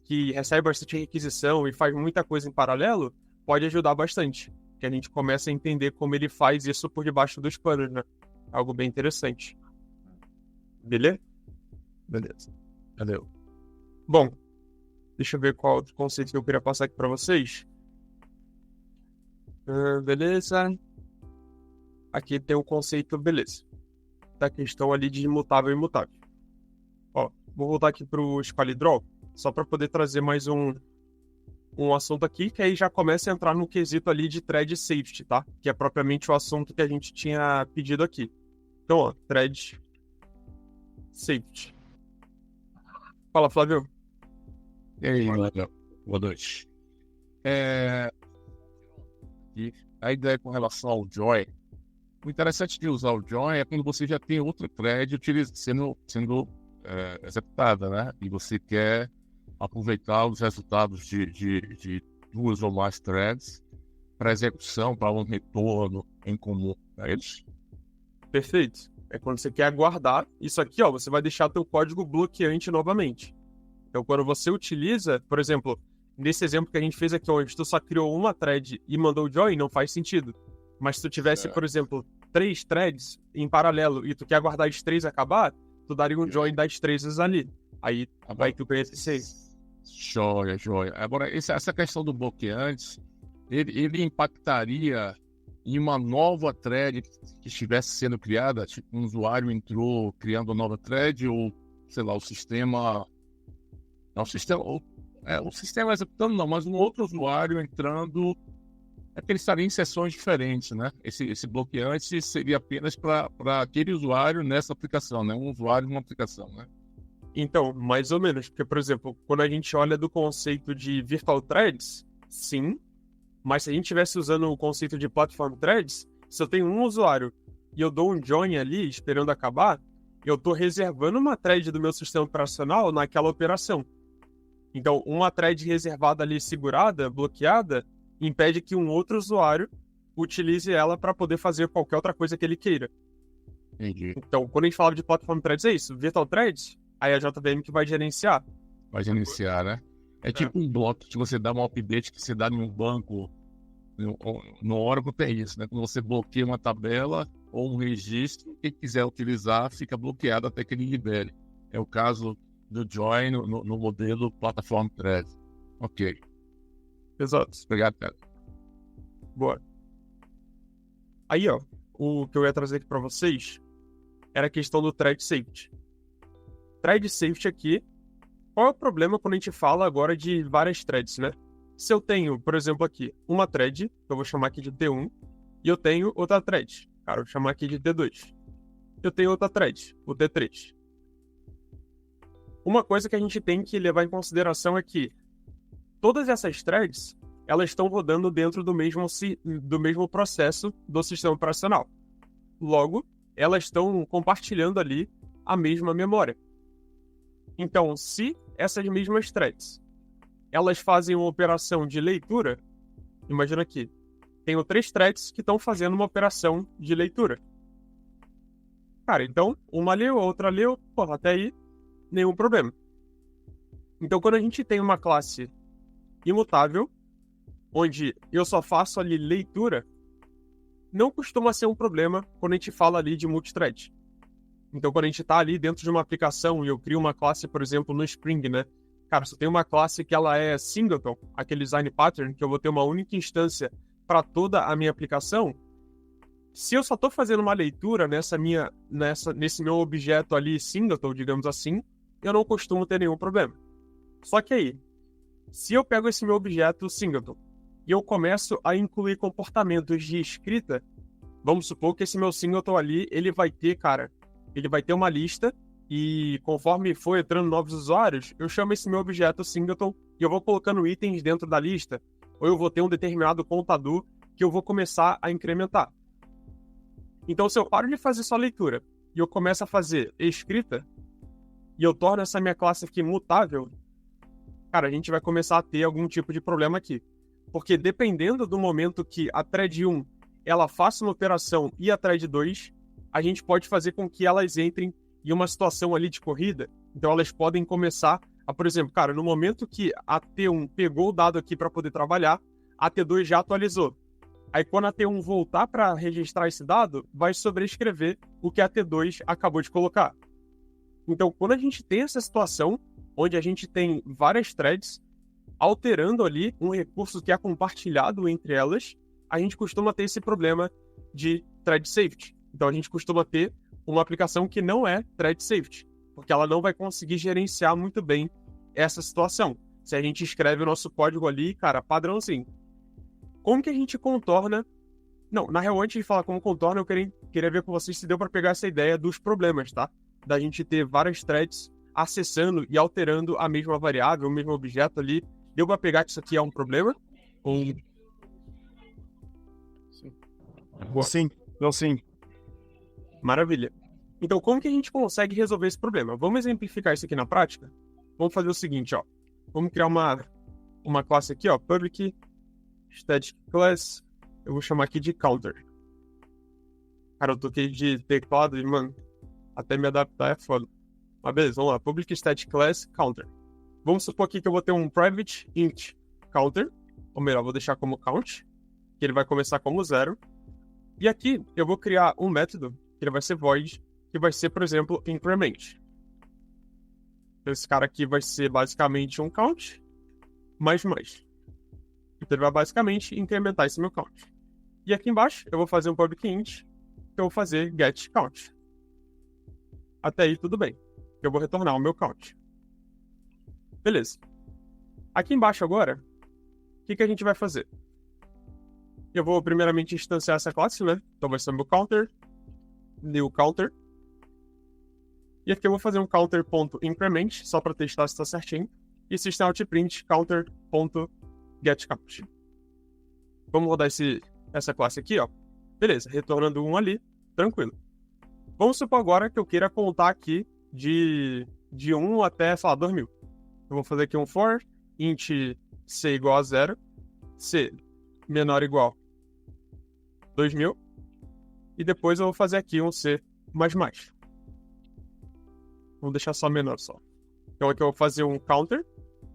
que recebe bastante requisição e faz muita coisa em paralelo, pode ajudar bastante. Que a gente começa a entender como ele faz isso por debaixo dos panos, né? Algo bem interessante. Beleza? Beleza. Valeu. Bom, deixa eu ver qual outro conceito que eu queria passar aqui para vocês. Beleza. Aqui tem o conceito, beleza, da questão ali de imutável e imutável. vou voltar aqui para o SqualeDraw, só para poder trazer mais um assunto aqui, que aí já começa a entrar no quesito ali de thread safety, tá? Que é propriamente o assunto que a gente tinha pedido aqui. Então, ó, thread safety. Fala, Flávio. E aí, galera? Boa noite. E a ideia com relação ao join, o interessante de usar o join é quando você já tem outra thread sendo executada, né? E você quer aproveitar os resultados de duas ou mais threads para execução, para um retorno em comum, não é isso? Perfeito. É quando você quer guardar isso aqui, ó, você vai deixar teu código bloqueante novamente. Então, quando você utiliza, por exemplo, nesse exemplo que a gente fez aqui, onde tu só criou uma thread e mandou join, não faz sentido. Mas se tu tivesse, por exemplo, 3 threads em paralelo e tu quer guardar as 3 acabar, tu daria um join das 3 ali. Aí vai tu conhece isso aí. Joia. Agora, essa questão do bloqueante, ele impactaria em uma nova thread que estivesse sendo criada? Tipo, um usuário entrou criando uma nova thread ou, sei lá, o sistema executando não, mas um outro usuário entrando, é que ele estaria em sessões diferentes, né? Esse bloqueante seria apenas para aquele usuário nessa aplicação, né? Um usuário numa aplicação, né? Então, mais ou menos, porque, por exemplo, quando a gente olha do conceito de virtual threads, sim, mas se a gente estivesse usando o conceito de platform threads, se eu tenho um usuário e eu dou um join ali, esperando acabar, eu estou reservando uma thread do meu sistema operacional naquela operação. Então, uma thread reservada ali, segurada, bloqueada, impede que um outro usuário utilize ela para poder fazer qualquer outra coisa que ele queira. Entendi. Então, quando a gente fala de platform threads, é isso. Virtual threads, aí a JVM que vai gerenciar. Vai gerenciar, né? É tipo um bloco que você dá um update que você dá em um banco, no Oracle tem isso, né? Quando você bloqueia uma tabela ou um registro, quem quiser utilizar fica bloqueado até que ele libere. É o caso do join no modelo Platform Thread. Ok. Exato. Obrigado, cara. Boa. Aí, ó, o que eu ia trazer aqui para vocês era a questão do thread safety. Thread safety aqui, qual é o problema quando a gente fala agora de várias threads, né? Se eu tenho, por exemplo, aqui, uma thread, que eu vou chamar aqui de T1, e eu tenho outra thread, cara, eu vou chamar aqui de T2. Eu tenho outra thread, o T3. Uma coisa que a gente tem que levar em consideração é que todas essas threads, elas estão rodando dentro do mesmo processo do sistema operacional. Logo, elas estão compartilhando ali a mesma memória. Então, se essas mesmas threads, elas fazem uma operação de leitura, imagina aqui, tenho 3 threads que estão fazendo uma operação de leitura. Cara, então, uma leu, a outra leu, porra, até aí, nenhum problema. Então, quando a gente tem uma classe imutável, onde eu só faço ali leitura, não costuma ser um problema quando a gente fala ali de multithread. Então, quando a gente está ali dentro de uma aplicação e eu crio uma classe, por exemplo, no Spring, né? Cara, se eu tenho uma classe que ela é singleton, aquele design pattern, que eu vou ter uma única instância para toda a minha aplicação, se eu só estou fazendo uma leitura nesse meu objeto ali singleton, digamos assim, eu não costumo ter nenhum problema. Só que aí, se eu pego esse meu objeto singleton e eu começo a incluir comportamentos de escrita, vamos supor que esse meu singleton ali, ele vai ter uma lista e conforme for entrando novos usuários, eu chamo esse meu objeto singleton e eu vou colocando itens dentro da lista, ou eu vou ter um determinado contador que eu vou começar a incrementar. Então, se eu paro de fazer só leitura e eu começo a fazer escrita, e eu torno essa minha classe aqui mutável, cara, a gente vai começar a ter algum tipo de problema aqui. Porque dependendo do momento que a thread 1 ela faça uma operação e a thread 2, a gente pode fazer com que elas entrem em uma situação ali de corrida. Então elas podem começar a, por exemplo, cara, no momento que a T1 pegou o dado aqui para poder trabalhar, a T2 já atualizou. Aí quando a T1 voltar para registrar esse dado, vai sobrescrever o que a T2 acabou de colocar. Então, quando a gente tem essa situação, onde a gente tem várias threads alterando ali um recurso que é compartilhado entre elas, a gente costuma ter esse problema de thread safety. Então, a gente costuma ter uma aplicação que não é thread safety. porque ela não vai conseguir gerenciar muito bem essa situação. Se a gente escreve o nosso código ali, cara, padrãozinho. Como que a gente contorna... Não, na real, antes de falar como contorna, eu queria ver com vocês se deu para pegar essa ideia dos problemas, tá? Da gente ter várias threads acessando e alterando a mesma variável, o mesmo objeto ali. Deu para pegar que isso aqui é um problema? Sim. Maravilha. Então, como que a gente consegue resolver esse problema? Vamos exemplificar isso aqui na prática? Vamos fazer o seguinte, ó. Vamos criar uma classe aqui, ó. Public static class. Eu vou chamar aqui de counter. Cara, eu toquei de teclado e, mano, até me adaptar é foda. Mas beleza, vamos lá. Public static class counter. Vamos supor aqui que eu vou ter um private int counter. Ou melhor, vou deixar como count. Que ele vai começar como 0. E aqui eu vou criar um método, que ele vai ser void, que vai ser, por exemplo, increment. Esse cara aqui vai ser basicamente um count, mais. Então ele vai basicamente incrementar esse meu count. E aqui embaixo eu vou fazer um public int, que eu vou fazer get count. Até aí tudo bem. Eu vou retornar o meu count. Beleza. Aqui embaixo agora, o que a gente vai fazer? Eu vou primeiramente instanciar essa classe, né? Então vai ser o meu counter, new counter. E aqui eu vou fazer um counter.increment, só para testar se está certinho. E system.out.print counter.getCount. Vamos rodar essa classe aqui, ó. Beleza, retornando 1 ali, tranquilo. Vamos supor agora que eu queira contar aqui de 1 até, sei lá, 2000. Eu vou fazer aqui um for, int c igual a 0, c menor ou igual 2000, e depois eu vou fazer aqui um c mais. Vamos deixar só menor só. Então aqui eu vou fazer um counter,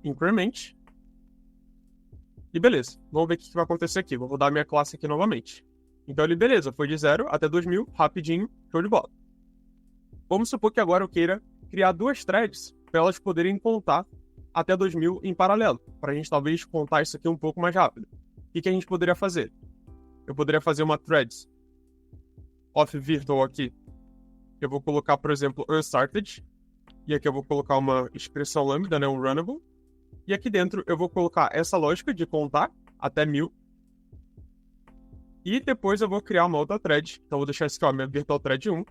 increment, e beleza. Vamos ver o que vai acontecer aqui. Vou rodar minha classe aqui novamente. Então ele, beleza, foi de 0 até 2000, rapidinho, show de bola. Vamos supor que agora eu queira criar 2 threads para elas poderem contar até 2000 em paralelo, para a gente talvez contar isso aqui um pouco mais rápido. O que a gente poderia fazer? Eu poderia fazer uma threads of virtual aqui. Eu vou colocar, por exemplo, unstarted. E aqui eu vou colocar uma expressão lambda, né, um runnable. E aqui dentro eu vou colocar essa lógica de contar até 1000. E depois eu vou criar uma outra thread. Então eu vou deixar isso aqui, ó, minha virtual thread 1.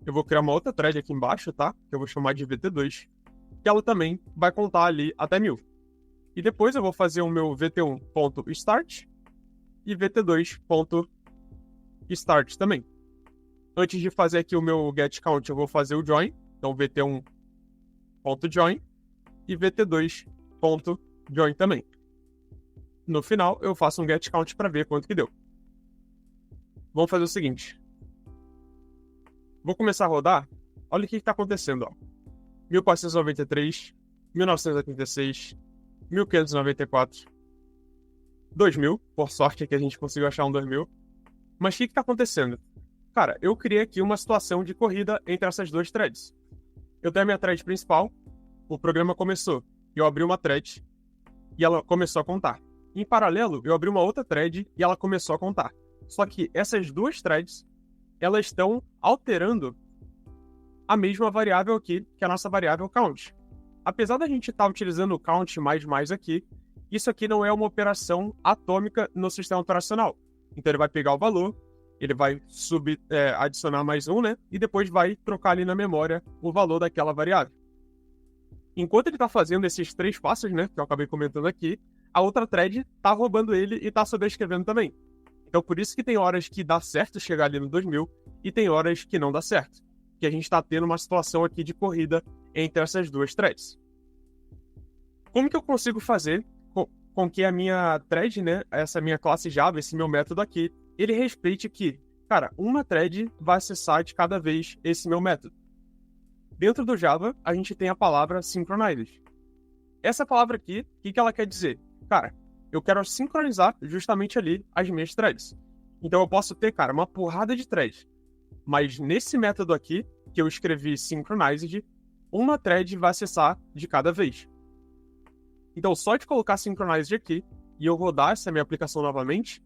Eu vou criar uma outra thread aqui embaixo, tá? Que eu vou chamar de VT2. Que ela também vai contar ali até 1000. E depois eu vou fazer o meu VT1.start e VT2.start também. Antes de fazer aqui o meu getCount, eu vou fazer o join. Então VT1.join e VT2.join também. No final, eu faço um getCount para ver quanto que deu. Vamos fazer o seguinte. Vou começar a rodar. Olha o que está acontecendo, ó. 1493, 1986, 1594, 2000, por sorte que a gente conseguiu achar um 2000. Mas o que está acontecendo? Cara, eu criei aqui uma situação de corrida entre essas 2 threads. Eu tenho a minha thread principal, o programa começou, eu abri uma thread e ela começou a contar. Em paralelo, eu abri uma outra thread e ela começou a contar. Só que essas 2 threads, elas estão alterando a mesma variável aqui, que é a nossa variável count. Apesar da gente estar utilizando o count mais aqui, isso aqui não é uma operação atômica no sistema operacional. Então ele vai pegar o valor, ele vai adicionar mais 1, né? E depois vai trocar ali na memória o valor daquela variável. Enquanto ele está fazendo esses 3 passos, né? Que eu acabei comentando aqui, a outra thread está roubando ele e está sobrescrevendo também. Então por isso que tem horas que dá certo chegar ali no 2000 e tem horas que não dá certo. Que a gente está tendo uma situação aqui de corrida entre essas 2 threads. Como que eu consigo fazer com que a minha thread, né, essa minha classe Java, esse meu método aqui, ele respeite que, cara, uma thread vai acessar de cada vez esse meu método. Dentro do Java, a gente tem a palavra synchronized. Essa palavra aqui, o que ela quer dizer? Cara, eu quero sincronizar justamente ali as minhas threads. Então eu posso ter, cara, uma porrada de threads. Mas nesse método aqui, que eu escrevi synchronized, uma thread vai acessar de cada vez. Então, só de colocar synchronized aqui, e eu rodar essa minha aplicação novamente,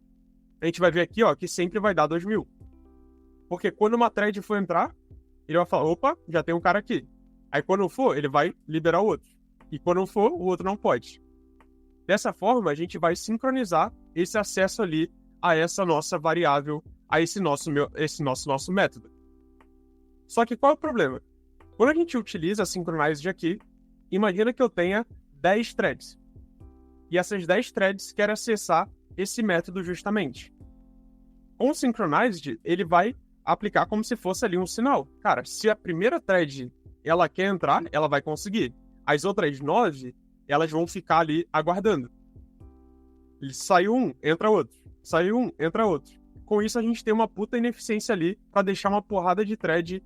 a gente vai ver aqui, ó, que sempre vai dar 2000. Porque quando uma thread for entrar, ele vai falar, opa, já tem um cara aqui. Aí quando for, ele vai liberar o outro. E quando for, o outro não pode. Dessa forma, a gente vai sincronizar esse acesso ali a essa nossa variável, a esse nosso método. Só que qual é o problema? Quando a gente utiliza a Synchronized aqui, imagina que eu tenha 10 threads. E essas 10 threads querem acessar esse método justamente. Com o Synchronized, ele vai aplicar como se fosse ali um sinal. Cara, se a primeira thread ela quer entrar, ela vai conseguir. As outras 9, elas vão ficar ali aguardando. Saiu um, entra outro. Saiu um, entra outro. Com isso, a gente tem uma puta ineficiência ali para deixar uma porrada de thread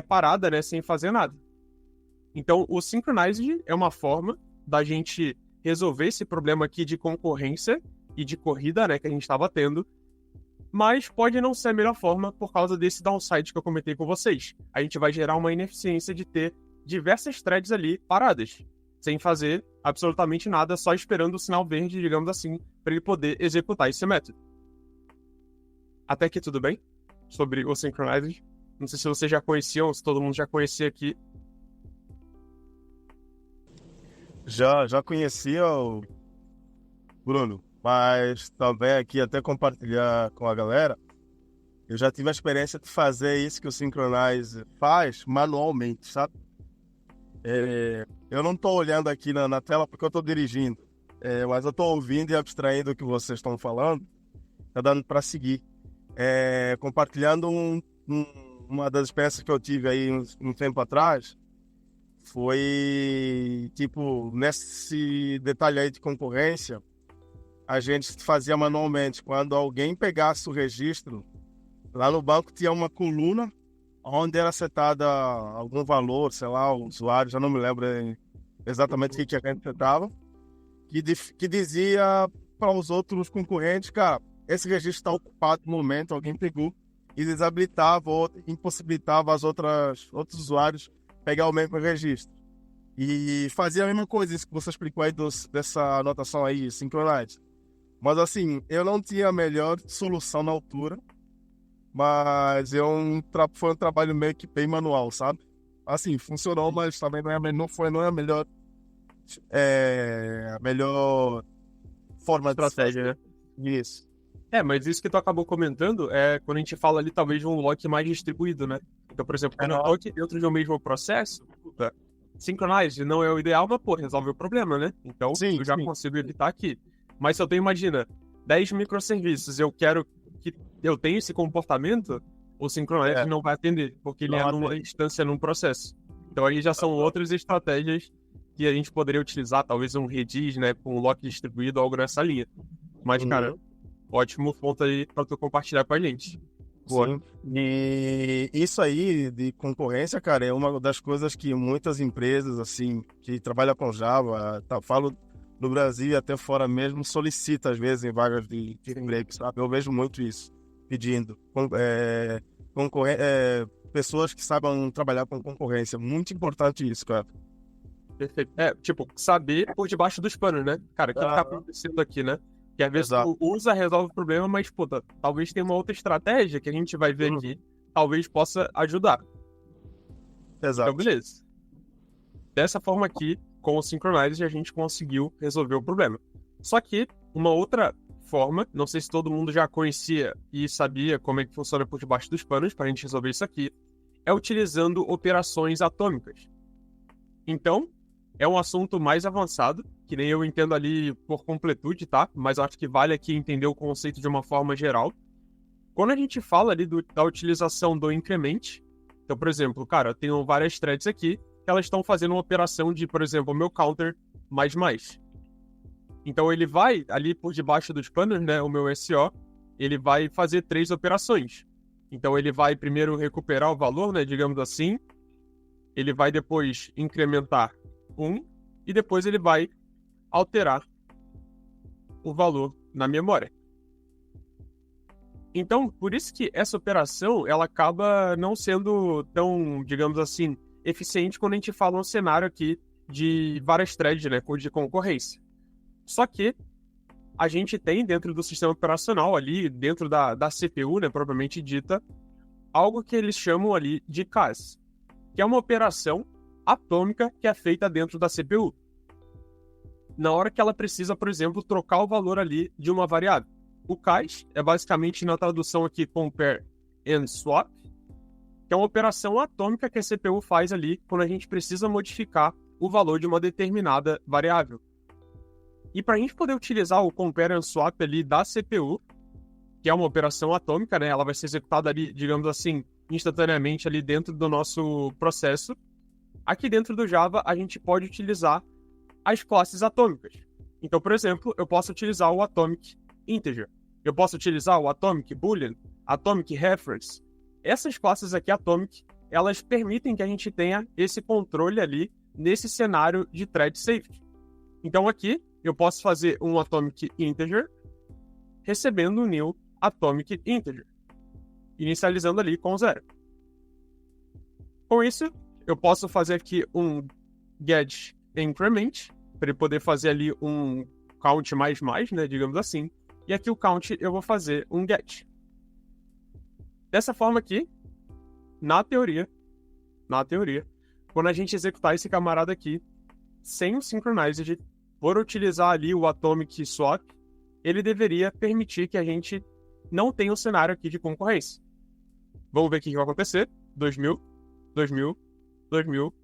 parada, né, sem fazer nada. Então, o Synchronized é uma forma da gente resolver esse problema aqui de concorrência e de corrida, né, que a gente estava tendo, mas pode não ser a melhor forma por causa desse downside que eu comentei com vocês. A gente vai gerar uma ineficiência de ter diversas threads ali paradas, sem fazer absolutamente nada, só esperando o sinal verde, digamos assim, para ele poder executar esse método. Até aqui tudo bem? Sobre o Synchronized? Não sei se vocês já conheciam, se todo mundo já conhecia aqui. Já conhecia o Bruno, mas também aqui até compartilhar com a galera, eu já tive a experiência de fazer isso que o Synchronize faz manualmente, sabe? Eu não estou olhando aqui na tela porque eu estou dirigindo, mas eu estou ouvindo e abstraindo o que vocês estão falando, está dando para seguir. Compartilhando uma das experiências que eu tive aí um tempo atrás, foi tipo, nesse detalhe aí de concorrência, a gente fazia manualmente. Quando alguém pegasse o registro, lá no banco tinha uma coluna onde era setada algum valor, sei lá, o usuário, já não me lembro exatamente o que a gente setava, que dizia para os outros concorrentes, cara, esse registro está ocupado no momento, alguém pegou, e desabilitava ou impossibilitava outros usuários pegar o mesmo registro. E fazia a mesma coisa, isso que você explicou aí dessa anotação aí, Synchronized. Mas assim, eu não tinha a melhor solução na altura, mas foi um trabalho meio que bem manual, sabe? Assim, funcionou, mas também não é a melhor forma de Estratégia, né? Isso. Mas isso que tu acabou comentando é quando a gente fala ali talvez de um lock mais distribuído, né? Então, por exemplo, quando eu tô aqui dentro de um mesmo processo, Synchronized não é o ideal, mas, pô, resolve o problema, né? Então, eu já consigo evitar aqui. Mas se eu tenho, imagina, 10 microserviços, eu quero que eu tenha esse comportamento, o Synchronized não vai atender, porque ele é numa instância, num processo. Então, aí já são outras estratégias que a gente poderia utilizar, talvez um Redis, né, com um lock distribuído, algo nessa linha. Mas, cara, ótimo ponto aí pra tu compartilhar com a gente. Sim. E isso aí de concorrência, cara, é uma das coisas que muitas empresas, assim, que trabalham com Java, falo no Brasil e até fora mesmo, solicita às vezes em vagas de emprego, sabe? Eu vejo muito isso, pedindo. Pessoas que saibam trabalhar com concorrência. Muito importante isso, cara. Perfeito. Tipo, saber por debaixo dos panos, né? Cara, o que tá acontecendo aqui, né? Que às vezes tu usa, resolve o problema, mas, puta, talvez tenha uma outra estratégia que a gente vai ver aqui, talvez possa ajudar. Exato. Então, beleza. Dessa forma aqui, com o Synchronized, a gente conseguiu resolver o problema. Só que, uma outra forma, não sei se todo mundo já conhecia e sabia como é que funciona por debaixo dos panos, para a gente resolver isso aqui, é utilizando operações atômicas. Então, é um assunto mais avançado, que nem eu entendo ali por completude, tá? Mas eu acho que vale aqui entender o conceito de uma forma geral. Quando a gente fala ali da utilização do increment, então, por exemplo, cara, eu tenho várias threads aqui, que elas estão fazendo uma operação de, por exemplo, o meu counter mais. Então, ele vai ali por debaixo dos panos, né, o meu SO, ele vai fazer 3 operações. Então, ele vai primeiro recuperar o valor, né, digamos assim, ele vai depois incrementar 1, e depois ele vai alterar o valor na memória. Então, por isso que essa operação, ela acaba não sendo tão, digamos assim, eficiente quando a gente fala um cenário aqui de várias threads, né, de concorrência. Só que a gente tem dentro do sistema operacional ali, dentro da CPU, né, propriamente dita, algo que eles chamam ali de CAS, que é uma operação atômica que é feita dentro da CPU. Na hora que ela precisa, por exemplo, trocar o valor ali de uma variável. O CAS é basicamente, na tradução aqui, compare and swap, que é uma operação atômica que a CPU faz ali quando a gente precisa modificar o valor de uma determinada variável. E para a gente poder utilizar o compare and swap ali da CPU, que é uma operação atômica, né? Ela vai ser executada ali, digamos assim, instantaneamente ali dentro do nosso processo. Aqui dentro do Java, a gente pode utilizar as classes atômicas. Então, por exemplo, eu posso utilizar o atomic integer. Eu posso utilizar o atomic boolean, atomic reference. Essas classes aqui atomic, elas permitem que a gente tenha esse controle ali nesse cenário de thread safety. Então aqui, eu posso fazer um atomic integer recebendo um new atomic integer, inicializando ali com 0. Com isso, eu posso fazer aqui um get increment, para ele poder fazer ali um count mais, né, digamos assim. E aqui o count eu vou fazer um get. Dessa forma aqui, na teoria, quando a gente executar esse camarada aqui, sem o synchronized, por utilizar ali o atomic swap, ele deveria permitir que a gente não tenha um cenário aqui de concorrência. Vamos ver o que vai acontecer. 2000, 2000, 2000.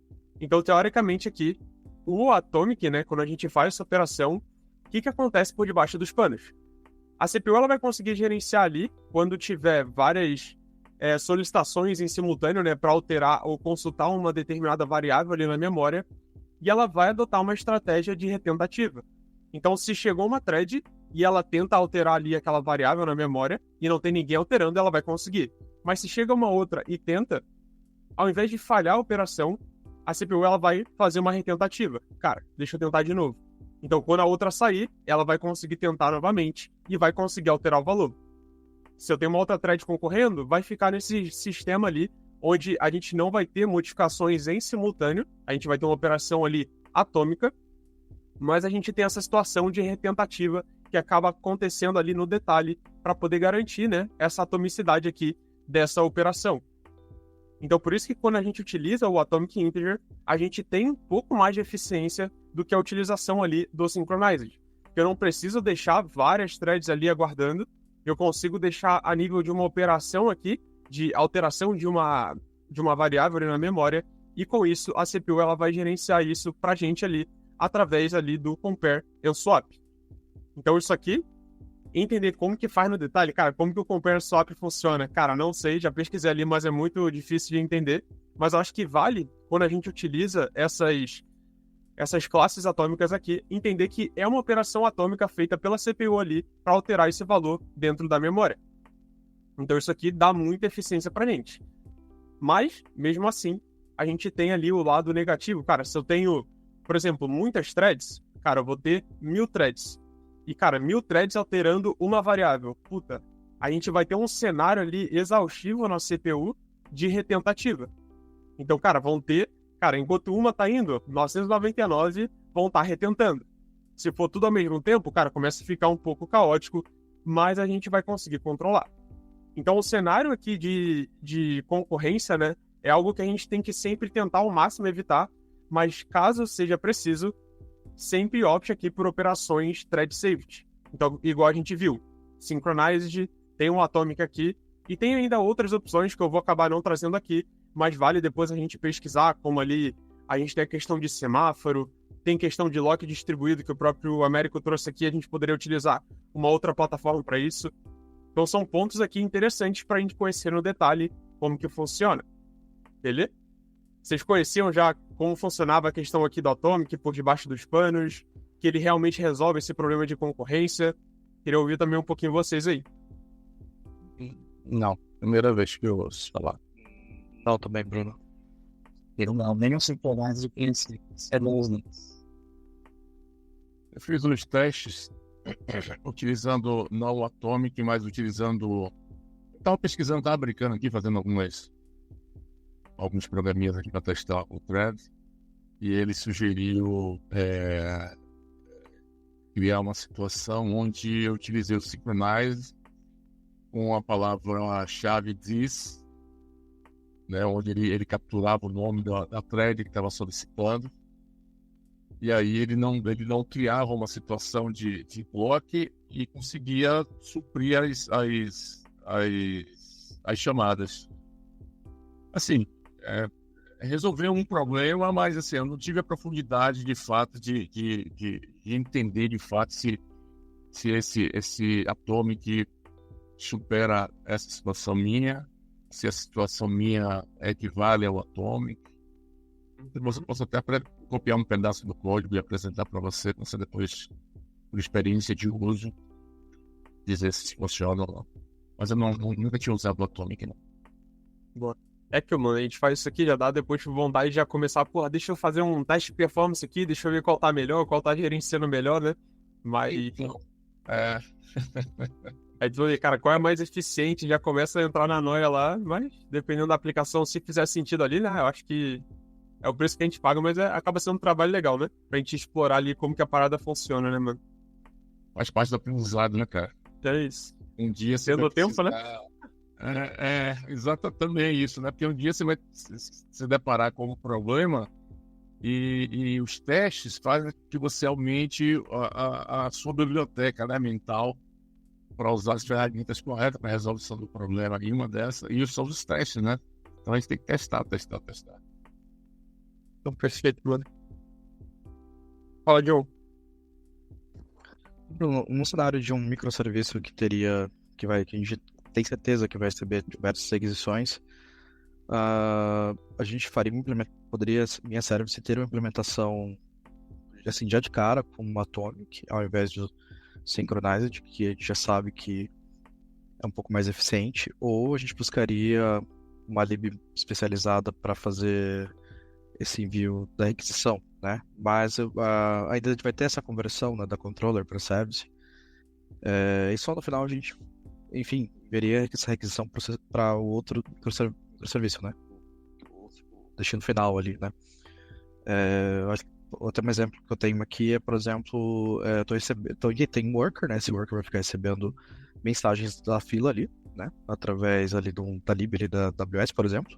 Então, teoricamente aqui, o atomic, né, quando a gente faz essa operação, o que acontece por debaixo dos panos? A CPU ela vai conseguir gerenciar ali, quando tiver várias solicitações em simultâneo, né, para alterar ou consultar uma determinada variável ali na memória, e ela vai adotar uma estratégia de retentativa. Então, se chegou uma thread e ela tenta alterar ali aquela variável na memória e não tem ninguém alterando, ela vai conseguir. Mas se chega uma outra e tenta, ao invés de falhar a operação, a CPU ela vai fazer uma retentativa. Cara, deixa eu tentar de novo. Então, quando a outra sair, ela vai conseguir tentar novamente e vai conseguir alterar o valor. Se eu tenho uma outra thread concorrendo, vai ficar nesse sistema ali, onde a gente não vai ter modificações em simultâneo, a gente vai ter uma operação ali atômica, mas a gente tem essa situação de retentativa que acaba acontecendo ali no detalhe para poder garantir, né, essa atomicidade aqui dessa operação. Então, por isso que quando a gente utiliza o atomic integer, a gente tem um pouco mais de eficiência do que a utilização ali do synchronized. Eu não preciso deixar várias threads ali aguardando, eu consigo deixar a nível de uma operação aqui, de alteração de uma variável ali na memória, e com isso a CPU ela vai gerenciar isso para a gente ali, através ali do compare and swap. Então isso aqui, entender como que faz no detalhe, cara, como que o compare and swap funciona, cara, não sei, já pesquisei ali, mas é muito difícil de entender, mas eu acho que vale, quando a gente utiliza essas classes atômicas aqui, entender que é uma operação atômica feita pela CPU ali para alterar esse valor dentro da memória. Então isso aqui dá muita eficiência pra gente. Mas, mesmo assim, a gente tem ali o lado negativo. Cara, se eu tenho, por exemplo, muitas threads, cara, eu vou ter 1000 threads. E, cara, 1000 threads alterando uma variável. Puta, a gente vai ter um cenário ali exaustivo na CPU de retentativa. Então, cara, vão ter... Cara, enquanto uma tá indo, 999 vão estar retentando. Se for tudo ao mesmo tempo, cara, começa a ficar um pouco caótico, mas a gente vai conseguir controlar. Então, o cenário aqui de concorrência, né, é algo que a gente tem que sempre tentar ao máximo evitar, mas caso seja preciso, sempre opte aqui por operações thread safety. Então, igual a gente viu, synchronized, tem um atomic aqui, e tem ainda outras opções que eu vou acabar não trazendo aqui, mas vale depois a gente pesquisar, como ali a gente tem a questão de semáforo, tem questão de lock distribuído, que o próprio Américo trouxe aqui, a gente poderia utilizar uma outra plataforma para isso. Então são pontos aqui interessantes para a gente conhecer no detalhe como que funciona. Beleza? Vocês conheciam já como funcionava a questão aqui do Atomic por debaixo dos panos, que ele realmente resolve esse problema de concorrência? Queria ouvir também um pouquinho vocês aí. Não, primeira vez que eu ouço falar. Não, também, Bruno. Eu não, nem o synchronized conheci. É novo. Eu fiz uns testes utilizando não o Atomic, mas utilizando... Estava pesquisando, estava brincando aqui, fazendo alguns programinhas aqui para testar o thread, e ele sugeriu criar uma situação onde eu utilizei o synchronize com a palavra-chave this, né, onde ele capturava o nome da thread que estava solicitando, e aí ele não criava uma situação de bloco e conseguia suprir as chamadas. Assim, resolveu um problema, mas assim, eu não tive a profundidade de fato de entender de fato se esse Atomic supera essa situação minha, se a situação minha equivale ao Atomic. Você posso até copiar um pedaço do código e apresentar para você depois, por experiência de uso, dizer se funciona ou não. Mas eu nunca tinha usado o Atomic, não. Boa. É que, mano, a gente faz isso aqui, já dá depois vontade de já começar, porra, deixa eu fazer um teste de performance aqui, deixa eu ver qual tá melhor, qual tá gerenciando melhor, né? Mas... Então, Aí tu vê, cara, qual é mais eficiente, já começa a entrar na noia lá, mas dependendo da aplicação, se fizer sentido ali, né, eu acho que é o preço que a gente paga, mas acaba sendo um trabalho legal, né? Pra gente explorar ali como que a parada funciona, né, mano? faz parte do aprendizado, né, cara? É isso. Um dia você Tendo vai tempo, né? exato, também isso, né? Porque um dia você vai se deparar com um problema e os testes fazem que você aumente a sua biblioteca, né, mental, para usar as ferramentas corretas para a resolução do problema. E uma dessas, e são os testes, né? Então a gente tem que testar. Então, perfeito, mano. Fala, John. No cenário de um microserviço que a gente tem certeza que vai receber diversas requisições, a gente poderia, minha service, ter uma implementação assim, já de cara, como uma Atomic, ao invés de Synchronized, que a gente já sabe que é um pouco mais eficiente, ou a gente buscaria uma lib especializada para fazer esse envio da requisição, né? Mas ainda a gente vai ter essa conversão, né, da controller para service, e só no final a gente, enfim, veria essa requisição para o outro microserviço, né? O destino final ali, né? Eu acho que outro exemplo que eu tenho aqui é, por exemplo, tem um worker, né? Esse worker vai ficar recebendo mensagens da fila ali, né? Através ali da lib ali da AWS, por exemplo.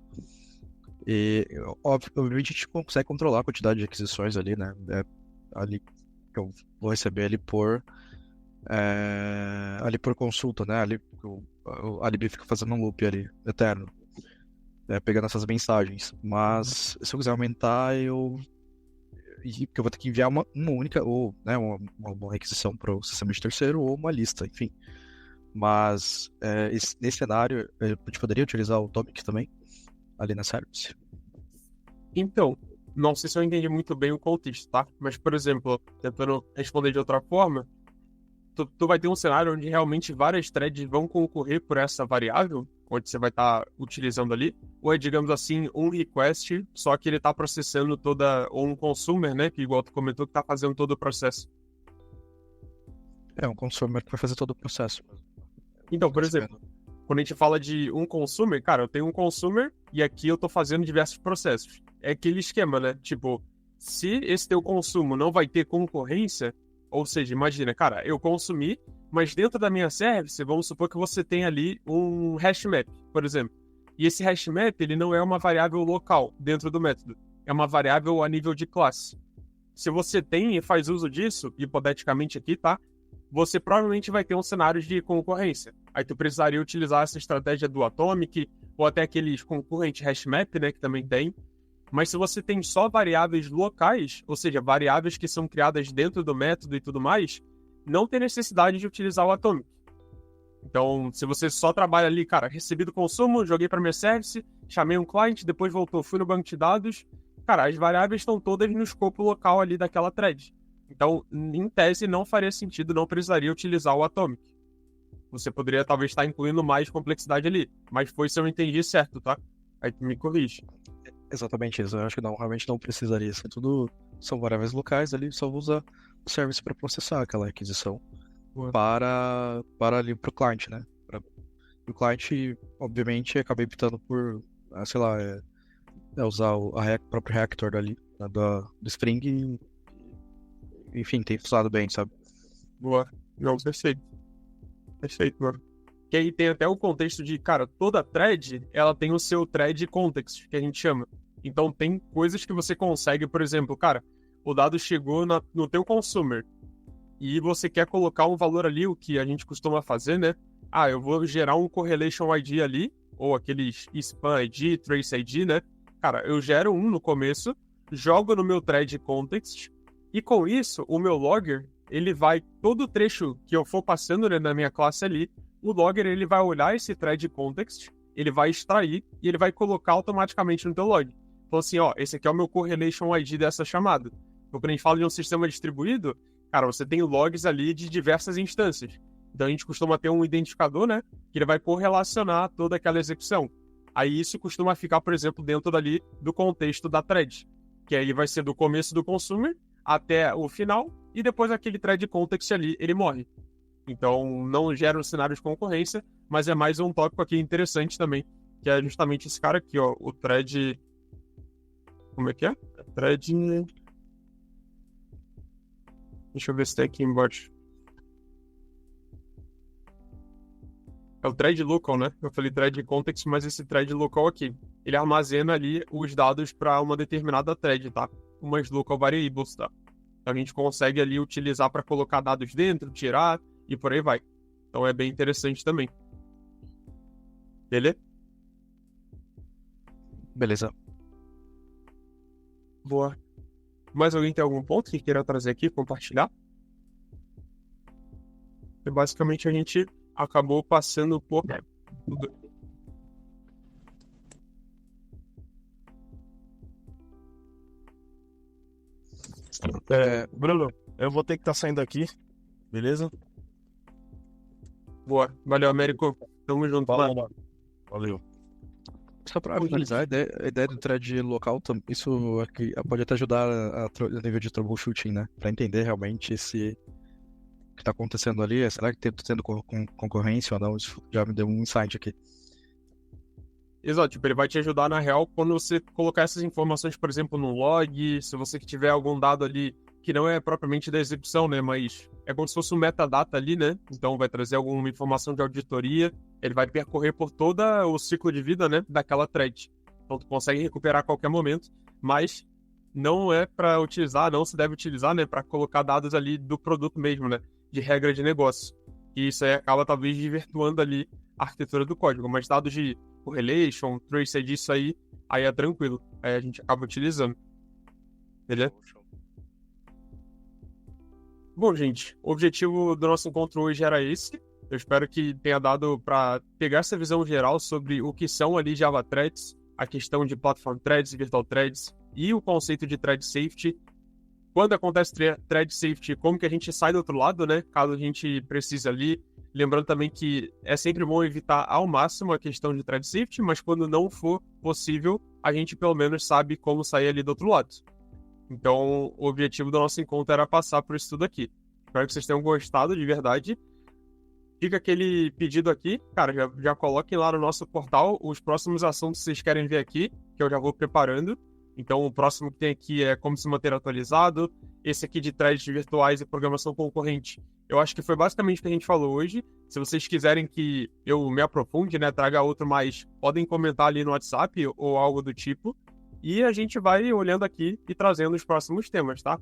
E, obviamente, a gente consegue controlar a quantidade de requisições ali, né? Ali que eu vou receber ali por consulta, né? Ali a lib fica fazendo um loop ali, eterno, pegando essas mensagens. Mas se eu quiser aumentar, porque eu vou ter que enviar uma única, ou, né, uma requisição para o sistema de terceiro, ou uma lista, enfim. Mas nesse cenário, a gente poderia utilizar o Atomic também, ali na service? Então, não sei se eu entendi muito bem o contexto, tá? Mas, por exemplo, tentando responder de outra forma, tu vai ter um cenário onde realmente várias threads vão concorrer por essa variável, onde você vai estar utilizando ali, ou é, digamos assim, um request, só que ele está processando ou um consumer, né, que igual tu comentou, que está fazendo todo o processo. Um consumer que vai fazer todo o processo. Então, por exemplo, quando a gente fala de um consumer, cara, eu tenho um consumer e aqui eu tô fazendo diversos processos. É aquele esquema, né? Tipo, se esse teu consumo não vai ter concorrência, ou seja, imagina, cara, eu consumi, mas dentro da minha service, vamos supor que você tem ali um hash map, por exemplo. E esse hash map, ele não é uma variável local dentro do método. É uma variável a nível de classe. Se você tem e faz uso disso, hipoteticamente aqui, tá? Você provavelmente vai ter um cenário de concorrência. Aí tu precisaria utilizar essa estratégia do Atomic, ou até aqueles concorrente hash map, né, que também tem. Mas se você tem só variáveis locais, ou seja, variáveis que são criadas dentro do método e tudo mais, não tem necessidade de utilizar o Atomic. Então, se você só trabalha ali, cara, recebi do consumo, joguei para minha service, chamei um client, depois voltou, fui no banco de dados, cara, as variáveis estão todas no escopo local ali daquela thread. Então, em tese, não faria sentido, não precisaria utilizar o Atomic. Você poderia talvez estar incluindo mais complexidade ali, mas foi se eu entendi certo, tá? Aí tu me corrige. Exatamente isso, eu acho que não, realmente não precisaria. São variáveis locais ali, só usa o service para processar aquela requisição para ali para o cliente, né? O cliente, obviamente, acabei optando por, sei lá, usar o próprio reactor ali, né, do Spring e, enfim, tem funcionado bem, sabe? Boa. Não, perfeito. Perfeito, mano. que aí tem até o contexto de, cara, toda thread, ela tem o seu thread context, que a gente chama. Então tem coisas que você consegue, por exemplo, cara, o dado chegou no teu consumer e você quer colocar um valor ali, o que a gente costuma fazer, né? Ah, eu vou gerar um correlation ID ali, ou aqueles spam ID, trace ID, né? Cara, eu gero um no começo, jogo no meu thread context, e com isso, o meu logger, ele vai, todo o trecho que eu for passando, né, na minha classe ali, o logger, ele vai olhar esse thread context, ele vai extrair e ele vai colocar automaticamente no teu log. Então assim, ó, esse aqui é o meu correlation ID dessa chamada. Então quando a gente fala de um sistema distribuído, cara, você tem logs ali de diversas instâncias. Então a gente costuma ter um identificador, né, que ele vai correlacionar toda aquela execução. Aí isso costuma ficar, por exemplo, dentro dali do contexto da thread, que aí vai ser do começo do consumer até o final, e depois aquele thread context ali, ele morre. Então não gera um cenário de concorrência, mas é mais um tópico aqui interessante também, que é justamente esse cara aqui, ó, o thread... Como é que é? Thread... Deixa eu ver se tem aqui embaixo. É o thread local, né? Eu falei thread context, mas esse thread local aqui, ele armazena ali os dados para uma determinada thread, tá? Umas local variables, tá? Então a gente consegue ali utilizar para colocar dados dentro, tirar e por aí vai. Então é bem interessante também. Beleza? Beleza. Boa. Mais alguém tem algum ponto que queira trazer aqui, compartilhar? E basicamente a gente acabou passando por tudo. Bruno, eu vou ter que estar saindo aqui, beleza? Boa. Valeu, Américo. Tamo junto. Fala, Mano. mano. Valeu. Só para finalizar, a ideia do thread local, isso aqui pode até ajudar a nível de troubleshooting, né? Para entender realmente se o que está acontecendo ali, será que está tendo concorrência ou não? Isso já me deu um insight aqui. Exato, tipo, ele vai te ajudar na real quando você colocar essas informações, por exemplo, no log, se você tiver algum dado ali que não é propriamente da execução, né, mas é como se fosse um metadata ali, né, então vai trazer alguma informação de auditoria, ele vai percorrer por todo o ciclo de vida, né, daquela thread. Então tu consegue recuperar a qualquer momento, mas não é para utilizar, não se deve utilizar, né, para colocar dados ali do produto mesmo, né, de regra de negócio. E isso aí acaba talvez desvirtuando ali a arquitetura do código, mas dados de correlation, trace ID, isso aí é tranquilo. Aí a gente acaba utilizando. Beleza? Bom, gente, o objetivo do nosso encontro hoje era esse. Eu espero que tenha dado para pegar essa visão geral sobre o que são ali Java Threads, a questão de Platform Threads, Virtual Threads e o conceito de Thread Safety. Quando acontece Thread Safety, como que a gente sai do outro lado, né? Caso a gente precise ali. Lembrando também que é sempre bom evitar ao máximo a questão de Thread Safety, mas quando não for possível, a gente pelo menos sabe como sair ali do outro lado. Então, o objetivo do nosso encontro era passar por isso tudo aqui. Espero que vocês tenham gostado de verdade. Fica aquele pedido aqui, cara, já coloquem lá no nosso portal os próximos assuntos que vocês querem ver aqui, que eu já vou preparando. Então, o próximo que tem aqui é como se manter atualizado. Esse aqui de threads virtuais e programação concorrente. Eu acho que foi basicamente o que a gente falou hoje. Se vocês quiserem que eu me aprofunde, né, traga outro mais, podem comentar ali no WhatsApp ou algo do tipo. E a gente vai olhando aqui e trazendo os próximos temas, tá?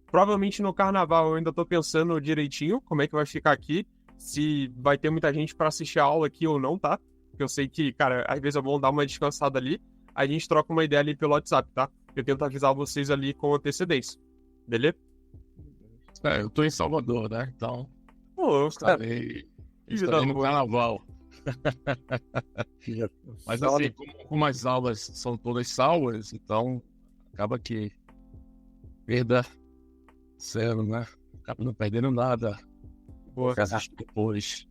Provavelmente no carnaval eu ainda tô pensando direitinho como é que vai ficar aqui. Se vai ter muita gente para assistir a aula aqui ou não, tá? Porque eu sei que, cara, às vezes é bom dar uma descansada ali. A gente troca uma ideia ali pelo WhatsApp, tá? Eu tento avisar vocês ali com antecedência. Beleza? Eu tô em Salvador, né? Então, Pô, estarei no carnaval. Mas assim, como as aulas são todas salvas, então acaba que perda zero, né? Acaba não perdendo nada. boa. Assistir depois.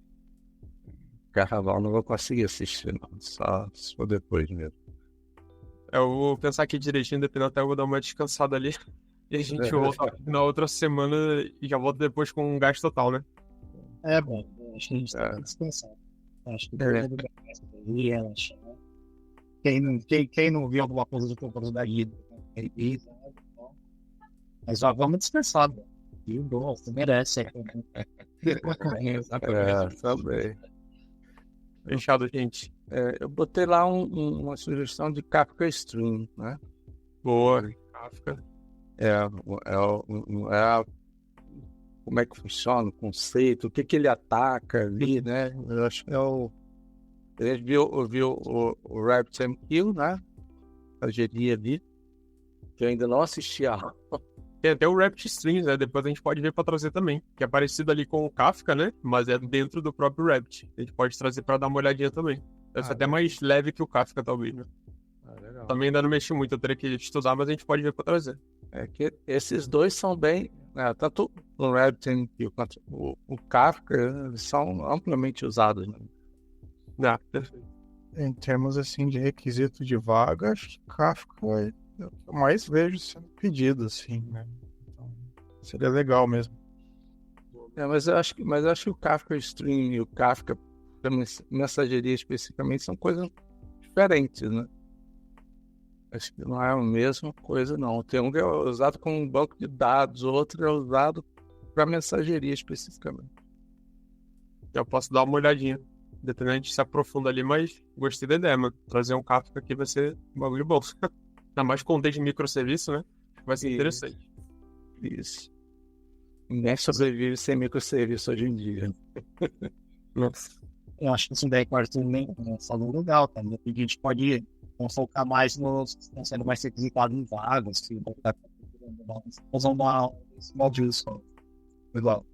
Carnaval não vou conseguir assistir, não. Só se for depois mesmo. Eu vou pensar aqui direitinho, dependendo até eu vou dar uma descansada ali. E a gente volta na outra semana e já volta depois com um gás total, né? É bom, acho que a gente tem que descansar. Acho que deve ir relaxar. Quem não viu alguma coisa do concurso da Guida, mas ó, vamos descansar. E o bom, você merece. Também. Fechado, gente. Eu botei lá uma sugestão de Kafka Stream, né? Boa, Kafka. Como é que funciona o conceito, o que ele ataca ali, né? Eu acho que a gente viu o RabbitMQ, né? A geria ali, que eu ainda não assisti a aula. Tem até o Rabbit Streams, né? Depois a gente pode ver pra trazer também. Que é parecido ali com o Kafka, né? Mas é dentro do próprio Rabbit. A gente pode trazer pra dar uma olhadinha também. Deve ser até mais leve que o Kafka, talvez, né? Legal. Também ainda não mexi muito, eu teria que estudar, mas a gente pode ver pra trazer. É que esses dois são bem, né, tanto o RabbitMQ quanto o Kafka, eles são amplamente usados, né? Perfeito. Em termos assim de requisito de vaga, acho que Kafka é o que eu mais vejo sendo pedido, assim, né? Então, seria legal mesmo. Mas eu acho que o Kafka Stream e o Kafka da mensageria especificamente são coisas diferentes, né? Acho que não é a mesma coisa, não. Tem um que é usado como um banco de dados, outro é usado para mensageria especificamente. Eu posso dar uma olhadinha. Depois a gente se aprofunda ali, mas gostei da ideia, mano. Trazer um Kafka aqui vai ser um bagulho bom. Ainda mais contexto de microserviço, né? Vai ser interessante. Isso. Ninguém sobrevive sem microserviço hoje em dia. Nossa. Eu acho que isso daí pode ser falou legal, tá? A gente pode focar mais nos que estão sendo mais requisitados em vagas, que usar esse módulo só. Legal.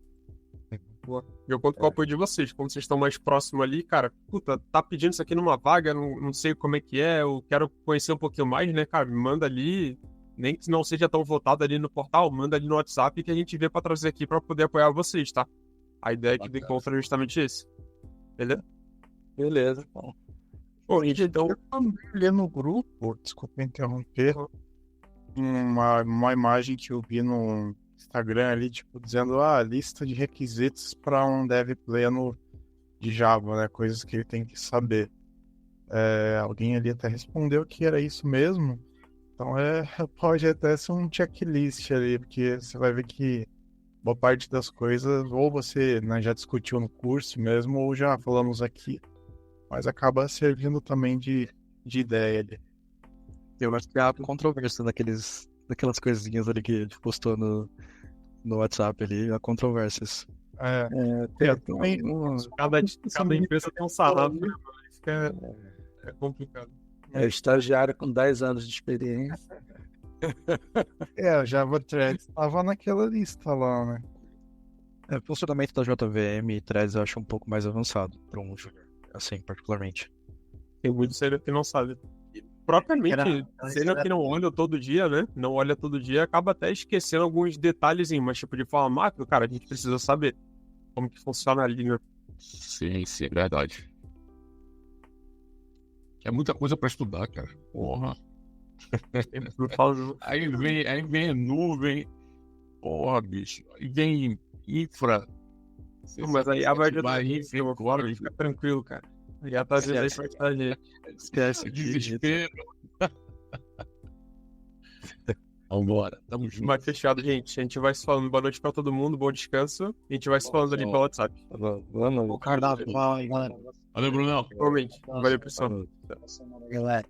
Eu conto com o apoio de vocês. Como vocês estão mais próximos ali, cara, puta, tá pedindo isso aqui numa vaga, não sei como é que é, eu quero conhecer um pouquinho mais, né, cara? Me manda ali, nem que não seja tão votado ali no portal, manda ali no WhatsApp que a gente vê pra trazer aqui pra poder apoiar vocês, tá? A ideia aqui do encontro é justamente esse. Beleza? Beleza. Bom, gente, então, Eu também li no grupo, desculpa interromper, uma imagem que eu vi no Instagram ali, tipo, dizendo lista de requisitos para um dev pleno de Java, né? Coisas que ele tem que saber. Alguém ali até respondeu que era isso mesmo. Então pode até ser um checklist ali, porque você vai ver que boa parte das coisas ou você, né, já discutiu no curso mesmo, ou já falamos aqui. Mas acaba servindo também de ideia ali. Eu acho que há controvérsia daquelas coisinhas ali que ele postou no WhatsApp ali, há controvérsias. Também, cada empresa tem um sarrafo, né? Isso que é complicado. É estagiário com 10 anos de experiência. o Java Threads estava naquela lista lá, né? O funcionamento da JVM e Threads eu acho um pouco mais avançado para um júnior, assim, particularmente. Tem muito sênior que não sabe. E, propriamente, sênior que não olha todo dia, né? Não olha todo dia, acaba até esquecendo alguns detalhezinhos, mas tipo de forma macro, cara, a gente precisa saber como que funciona a linha. Sim, é verdade. É muita coisa pra estudar, cara. Porra. Aí vem a nuvem. Porra, bicho. Aí vem infra. Mas aí a maioria fica tranquilo, cara. Já tá dizendo aí pra fazer. Esquece. Desespero. Vambora, tamo junto. Mas fechado, gente. A gente vai se falando. Boa noite pra todo mundo, bom descanso. A gente vai se falando ali pelo WhatsApp. O cardápio, galera. Valeu, Brunão. Realmente. Valeu, pessoal. Galera.